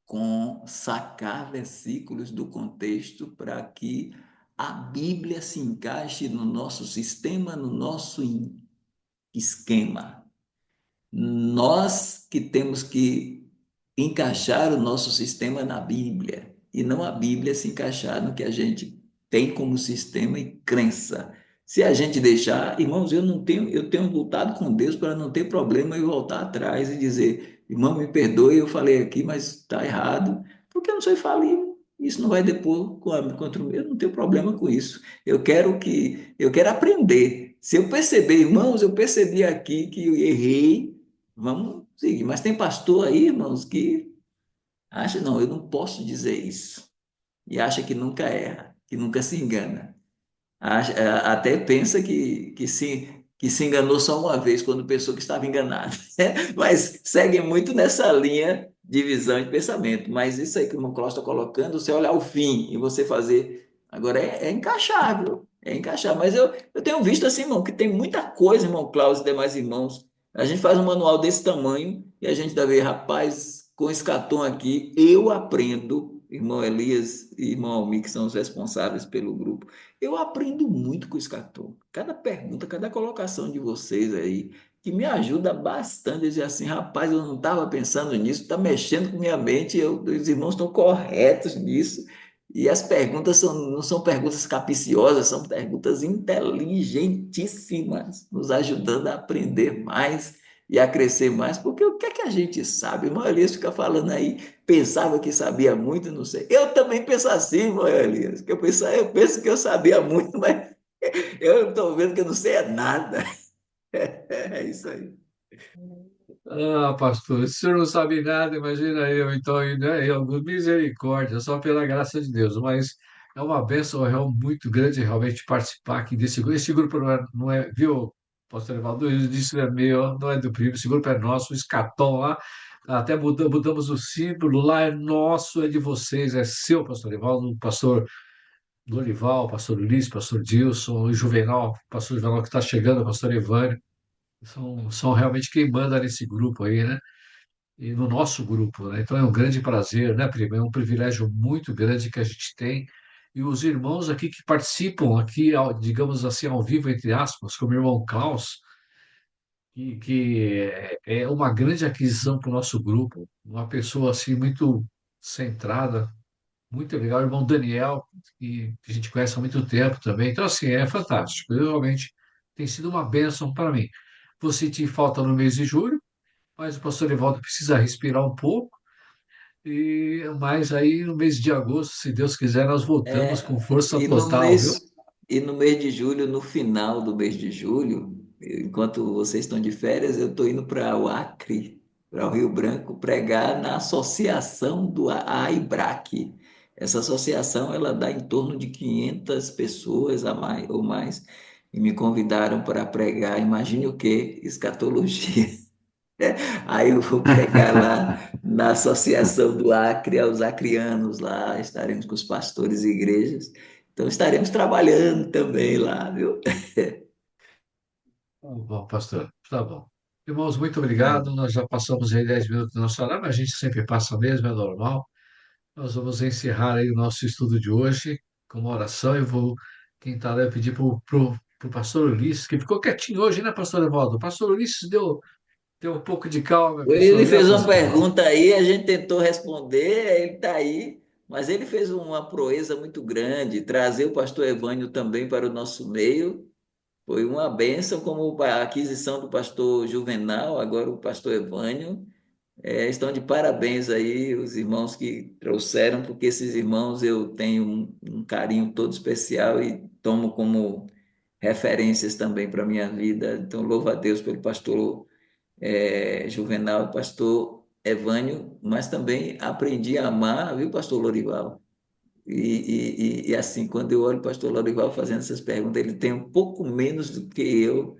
com sacar versículos do contexto para que a Bíblia se encaixe no nosso sistema, no nosso esquema. Nós que temos que encaixar o nosso sistema na Bíblia e não a Bíblia se encaixar no que a gente tem como sistema e crença. Se a gente deixar, irmãos, eu tenho lutado com Deus para não ter problema e voltar atrás e dizer: irmão, me perdoe, eu falei aqui, mas está errado, porque eu não sou infalível. Isso não vai depor contra o meu, eu não tenho problema com isso. Eu quero aprender. Se eu perceber, irmãos, eu percebi aqui que eu errei, vamos seguir. Mas tem pastor aí, irmãos, que acha: não, eu não posso dizer isso. E acha que nunca erra, que nunca se engana. Até pensa que se enganou só uma vez, quando pensou que estava enganado. Mas segue muito nessa linha de visão e de pensamento. Mas isso aí que o irmão Cláudio está colocando, você olhar o fim e você fazer. Agora é encaixável, é encaixar. Mas eu tenho visto assim, irmão, que tem muita coisa, irmão Cláudio e demais irmãos. A gente faz um manual desse tamanho e a gente dá ver, rapaz, com esse cartão aqui, eu aprendo, irmão Elias e irmão Almir, que são os responsáveis pelo grupo. Eu aprendo muito com o Escatom. Cada pergunta, cada colocação de vocês aí, que me ajuda bastante a dizer assim: rapaz, eu não estava pensando nisso, está mexendo com minha mente, os irmãos estão corretos nisso. E as perguntas não são perguntas capciosas, são perguntas inteligentíssimas, nos ajudando a aprender mais e a crescer mais, porque o que é que a gente sabe? Irmão Elias fica falando aí, pensava que sabia muito, não sei. Eu também penso assim, irmão Elias, que eu penso que eu sabia muito, mas eu estou vendo que eu não sei é nada. É isso aí. Ah, pastor, se o senhor não sabe nada, imagina eu, então, né, eu, misericórdia, só pela graça de Deus, mas é uma bênção muito grande realmente participar aqui desse grupo. Esse grupo viu, pastor Evaldo, eu disse, não é meu, não é do primo, esse grupo é nosso, o Escatom lá, até mudamos o símbolo, lá é nosso, é de vocês, é seu, pastor Evaldo, pastor Dorival, pastor Ulisses, pastor Dilson, o Juvenal, pastor Juvenal que está chegando, pastor Evânio, são realmente quem manda nesse grupo aí, né? E no nosso grupo, né? Então é um grande prazer, né, primo? É um privilégio muito grande que a gente tem. E os irmãos aqui que participam aqui, digamos assim, ao vivo, entre aspas, como o irmão Klaus, que é uma grande aquisição para o nosso grupo, uma pessoa assim muito centrada, muito legal, o irmão Daniel, que a gente conhece há muito tempo também. Então, assim, é fantástico. Eu realmente tem sido uma bênção para mim. Vou sentir falta no mês de julho, mas o pastor Evaldo precisa respirar um pouco. Mas aí no mês de agosto, se Deus quiser, nós voltamos com força E no total, viu? mês, e no mês de julho, no final do mês de julho, enquanto vocês estão de férias, eu estou indo para o Acre, para o Rio Branco, pregar na associação do AIBRAC. Essa associação, ela dá em torno de 500 pessoas a mais, ou mais, e me convidaram para pregar, imagine o quê? Escatologia. Aí eu vou pregar lá na Associação do Acre, aos acrianos lá, estaremos com os pastores e igrejas. Então estaremos trabalhando também lá, viu? Tá bom, pastor, tá bom. Irmãos, muito obrigado. Nós já passamos aí 10 minutos do nosso horário, mas a gente sempre passa mesmo, é normal. Nós vamos encerrar aí o nosso estudo de hoje. com uma oração. Eu vou, quem tá lá, eu pedir pro pastor Ulisses, que ficou quietinho hoje, né, pastor Evaldo? O pastor Ulisses deu um pouco de calma para o Ele senhor, né, fez uma pastor? pergunta aí, a gente tentou responder, ele está aí, mas ele fez uma proeza muito grande, trazer o pastor Evânio também para o nosso meio. Foi uma bênção, como a aquisição do pastor Juvenal, agora o pastor Evânio. Estão de parabéns aí os irmãos que trouxeram, porque esses irmãos eu tenho um carinho todo especial e tomo como referências também para a minha vida. Então, louvo a Deus pelo pastor Juvenal e pastor Evânio, mas também aprendi a amar, viu, pastor Lorival? E assim, quando eu olho o pastor Lorival fazendo essas perguntas, ele tem um pouco menos do que eu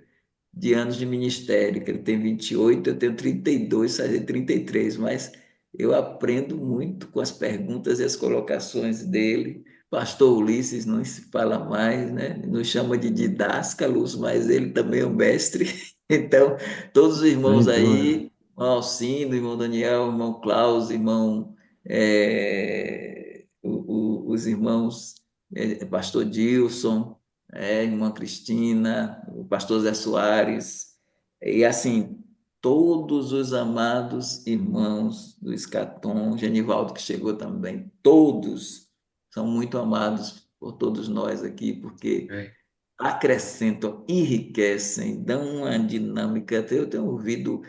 de anos de ministério, que ele tem 28, eu tenho 32, fazer 33, mas eu aprendo muito com as perguntas e as colocações dele. Pastor Ulisses não se fala mais, né? Nos chama de didáscalos, mas ele também é um mestre. Então, todos os irmãos Sem dúvida. aí, irmão Alcindo, irmão Daniel, irmão Klaus, irmão, os irmãos, pastor Dilson, irmã Cristina, o pastor Zé Soares, e assim, todos os amados irmãos do Escatom, Genivaldo que chegou também, todos são muito amados por todos nós aqui, porque É. acrescentam, enriquecem, dão uma dinâmica. Eu tenho ouvido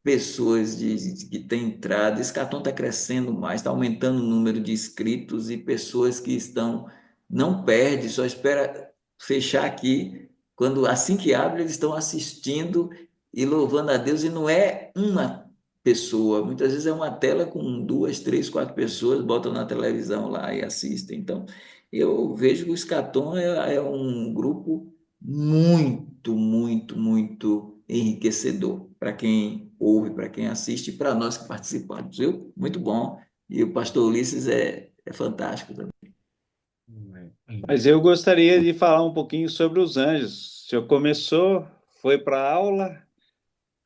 pessoas que têm entrado. Esse cartão está crescendo mais, está aumentando o número de inscritos e pessoas que estão, não perde, só espera fechar aqui. Quando assim que abre, eles estão assistindo e louvando a Deus, e não é uma pessoa, muitas vezes é uma tela com duas, três, quatro pessoas, botam na televisão lá e assistem. Então, eu vejo que o Escatom é um grupo muito, muito, muito enriquecedor para quem ouve, para quem assiste e para nós que participamos, viu? Muito bom. E o pastor Ulisses é fantástico também. Mas eu gostaria de falar um pouquinho sobre os anjos. O senhor começou, foi para a aula,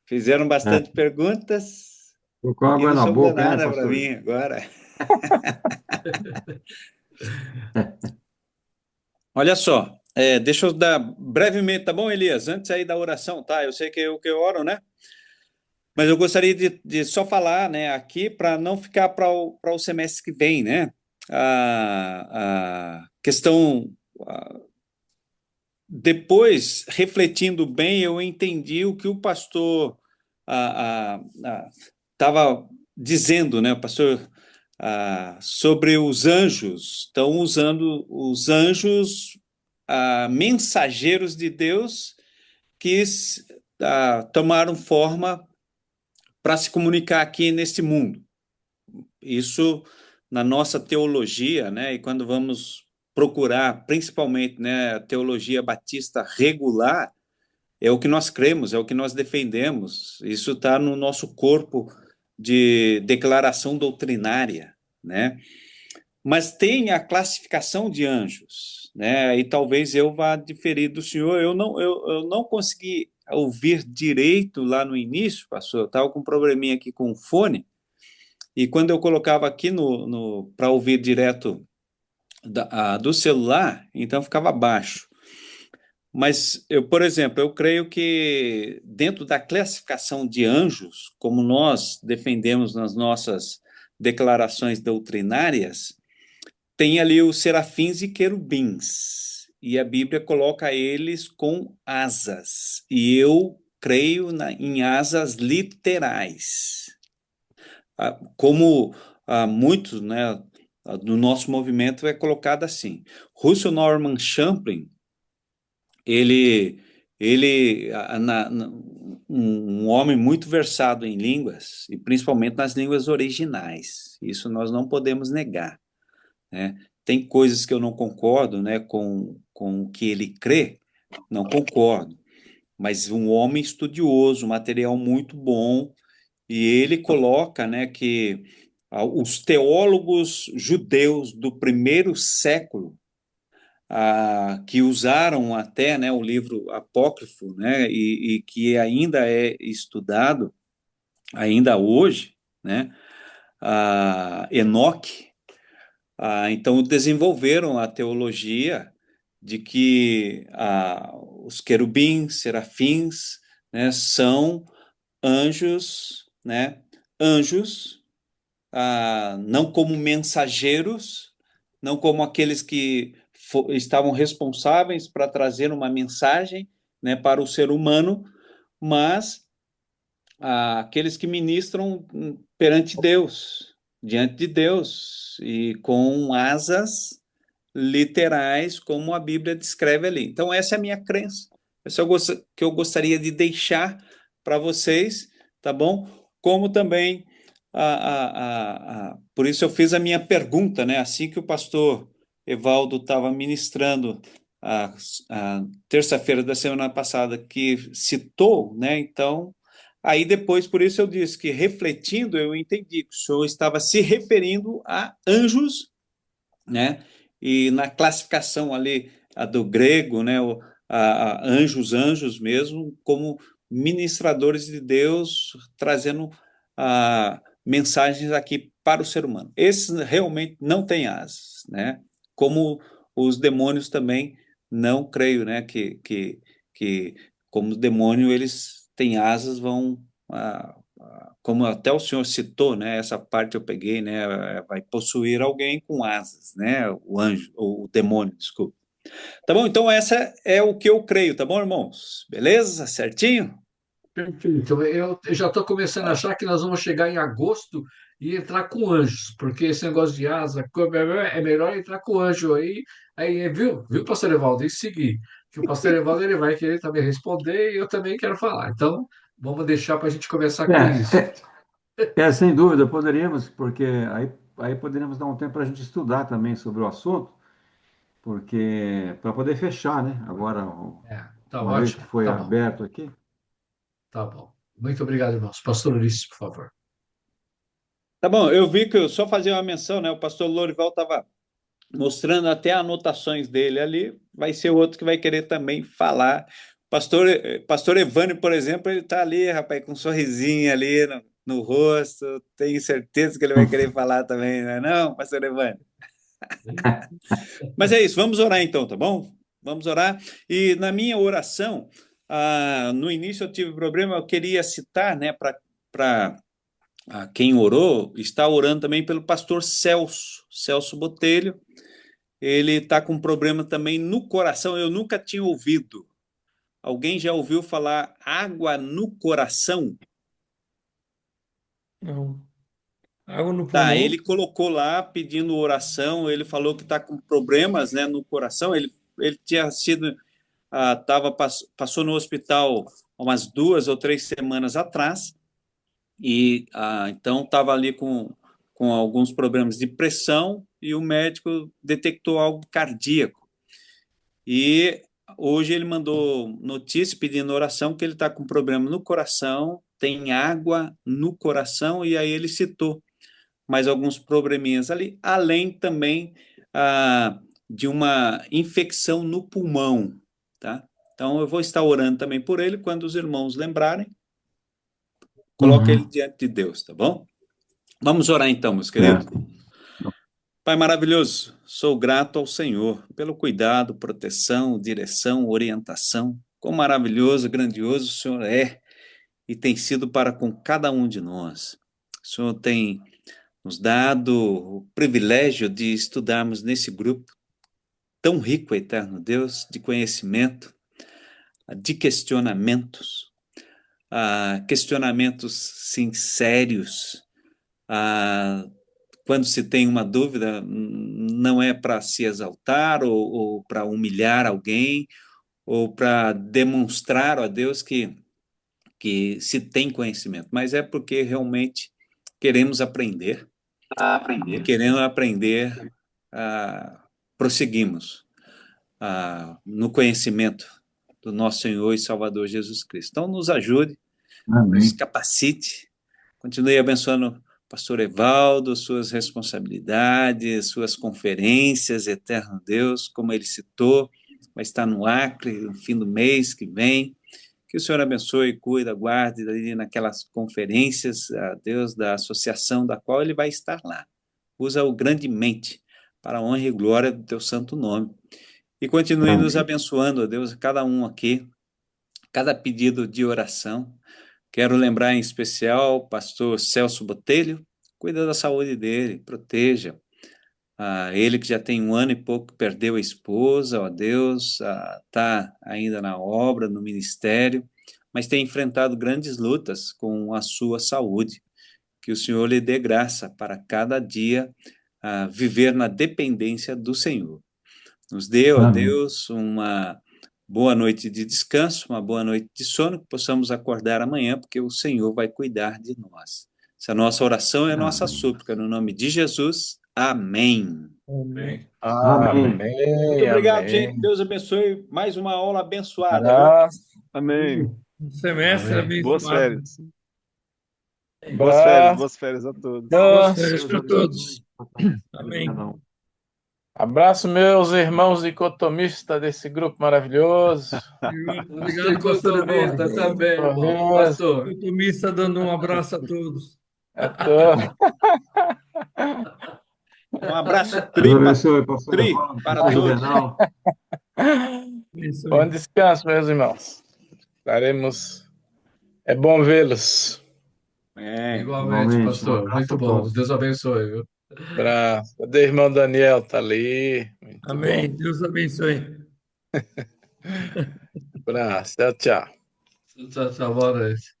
fizeram É, bastante perguntas tô com e água não na sobrou boca, né, nada para pastor? mim agora. Olha só, deixa eu dar brevemente, tá bom, Elias? Antes aí da oração, tá? Eu sei que eu oro, né? Mas eu gostaria de só falar, né, aqui para não ficar para o semestre que vem, né? A questão. Depois, refletindo bem, eu entendi o que o pastor estava dizendo, né? O pastor sobre os anjos. Estão usando os anjos mensageiros de Deus que tomaram forma para se comunicar aqui nesse mundo. Isso na nossa teologia, né? E quando vamos procurar, principalmente, né, a teologia batista regular, é o que nós cremos, é o que nós defendemos. Isso está no nosso corpo de declaração doutrinária, né? Mas tem a classificação de anjos, né? E talvez eu vá diferir do senhor. Eu não consegui ouvir direito lá no início, pastor. Eu estava com um probleminha aqui com o fone. E quando eu colocava aqui para ouvir direto do celular, então ficava baixo. Mas por exemplo, eu creio que dentro da classificação de anjos, como nós defendemos nas nossas declarações doutrinárias, tem ali os serafins e querubins. E a Bíblia coloca eles com asas. E eu creio em asas literais. Como muitos, né, do nosso movimento é colocado assim. Russell Norman Champlin, ele um homem muito versado em línguas, e principalmente nas línguas originais. Isso nós não podemos negar, né? Tem coisas que eu não concordo, né, com o que ele crê, não concordo. Mas um homem estudioso, material muito bom, e ele coloca, né, que os teólogos judeus do primeiro século, que usaram até, né, o livro apócrifo, né, e que ainda é estudado, ainda hoje, né, Enoque, Então desenvolveram a teologia de que os querubins, serafins, né, são anjos, né, anjos, não como mensageiros, não como aqueles que estavam responsáveis para trazer uma mensagem, né, para o ser humano, mas aqueles que ministram perante Deus, diante de Deus, e com asas literais, como a Bíblia descreve ali. Então, essa é a minha crença. Essa é o que eu gostaria de deixar para vocês, tá bom? Como também, por isso eu fiz a minha pergunta, né? Assim que o pastor Evaldo estava ministrando a terça-feira da semana passada, que citou, né? Então, aí depois, por isso eu disse que, refletindo, eu entendi que o senhor estava se referindo a anjos, né? E na classificação ali do grego, né? Anjos mesmo, como ministradores de Deus, trazendo mensagens aqui para o ser humano. Esses realmente não têm asas, né? Como os demônios também não creio, né? Que como demônio eles têm asas, vão como até o senhor citou, né? Essa parte eu peguei, né? Vai possuir alguém com asas, né? O anjo, ou o demônio, desculpa. Tá bom? Então essa é o que eu creio, tá bom, irmãos? Beleza? Certinho? Perfeito. Eu já estou começando a achar que nós vamos chegar em agosto e entrar com anjos, porque esse negócio de asa é melhor entrar com anjo aí, viu, pastor Evaldo? E seguir, que o pastor Evaldo ele vai querer também responder e eu também quero falar. Então, vamos deixar para a gente começar com isso. Sem dúvida, poderíamos, porque aí poderíamos dar um tempo para a gente estudar também sobre o assunto, porque para poder fechar, né? Agora, Tá uma vez que ótimo. foi Tá bom, aberto aqui. tá bom. Muito obrigado, irmãos. Pastor Ulisses, por favor. Tá bom, eu vi que eu só fazia uma menção, né? O pastor Lorival estava mostrando até anotações dele ali. Vai ser outro que vai querer também falar. Pastor Evânio, por exemplo, ele está ali, rapaz, com um sorrisinho ali no rosto. Tenho certeza que ele vai querer falar também, não é não, pastor Evânio? Mas é isso, vamos orar então, tá bom? Vamos orar. E na minha oração, no início eu tive problema, eu queria citar, né, para quem orou, está orando também pelo pastor Celso Botelho. Ele está com problema também no coração, eu nunca tinha ouvido. Alguém já ouviu falar água no coração? Não. Água no Tá, pulmão. ele colocou lá pedindo oração, ele falou que está com problemas, né, no coração, ele tinha sido, passou no hospital umas 2 ou 3 semanas atrás, e então estava ali com alguns problemas de pressão, e o médico detectou algo cardíaco. E hoje ele mandou notícia pedindo oração que ele está com problema no coração, tem água no coração, e aí ele citou mais alguns probleminhas ali, além também de uma infecção no pulmão, tá? Então eu vou estar orando também por ele, quando os irmãos lembrarem, coloca ele Uhum. diante de Deus, tá bom? Vamos orar então, meus queridos. Certo. Pai maravilhoso, sou grato ao Senhor pelo cuidado, proteção, direção, orientação. Quão maravilhoso, grandioso o Senhor é e tem sido para com cada um de nós. O Senhor tem nos dado o privilégio de estudarmos nesse grupo tão rico, eterno Deus, de conhecimento, de questionamentos, questionamentos sinceros. Quando se tem uma dúvida, não é para se exaltar ou para humilhar alguém ou para demonstrar a Deus que se tem conhecimento, mas é porque realmente queremos aprender. E querendo aprender, prosseguimos no conhecimento do nosso Senhor e Salvador Jesus Cristo. Então, nos ajude, nos Amém. capacite, continue abençoando o pastor Evaldo, suas responsabilidades, suas conferências, eterno Deus, como ele citou, vai estar no Acre no fim do mês que vem. Que o Senhor abençoe, cuida, guarde ali naquelas conferências, Deus, da associação da qual ele vai estar lá. Usa-o grandemente para a honra e glória do teu santo nome. E continue nos abençoando, ó Deus, cada um aqui, cada pedido de oração. Quero lembrar em especial o pastor Celso Botelho, cuida da saúde dele, proteja. Ele que já tem 1 ano e pouco que perdeu a esposa, ó Deus, está ainda na obra, no ministério, mas tem enfrentado grandes lutas com a sua saúde. Que o Senhor lhe dê graça para cada dia viver na dependência do Senhor. Nos dê, ó Deus, uma boa noite de descanso, uma boa noite de sono, que possamos acordar amanhã, porque o Senhor vai cuidar de nós. Essa nossa oração é a nossa súplica, no nome de Jesus. Amém. Amém. Muito obrigado, gente. Deus abençoe. Mais uma aula abençoada. Amém. Semestre Amém. Boas abençoado. férias. Boas férias a todos. Boas férias para todos. Amém. Abraço, meus irmãos dicotomistas desse grupo maravilhoso. Obrigado, pastor Evaldo. Também, Beleza. pastor. O Tomista dando um abraço a todos. Um abraço Deus abençoe, pastor. para todos. Juvenal. Isso aí. Bom descanso, meus irmãos. Estaremos. É bom vê-los. Igualmente, igualmente. pastor. Um abraço Muito a bom. todos. Deus abençoe, viu? Abraço. Cadê o irmão Daniel? Tá ali. Muito Amém. bom. Deus abençoe. Abraço. Tchau, tchau. Tchau, tchau. Boa noite.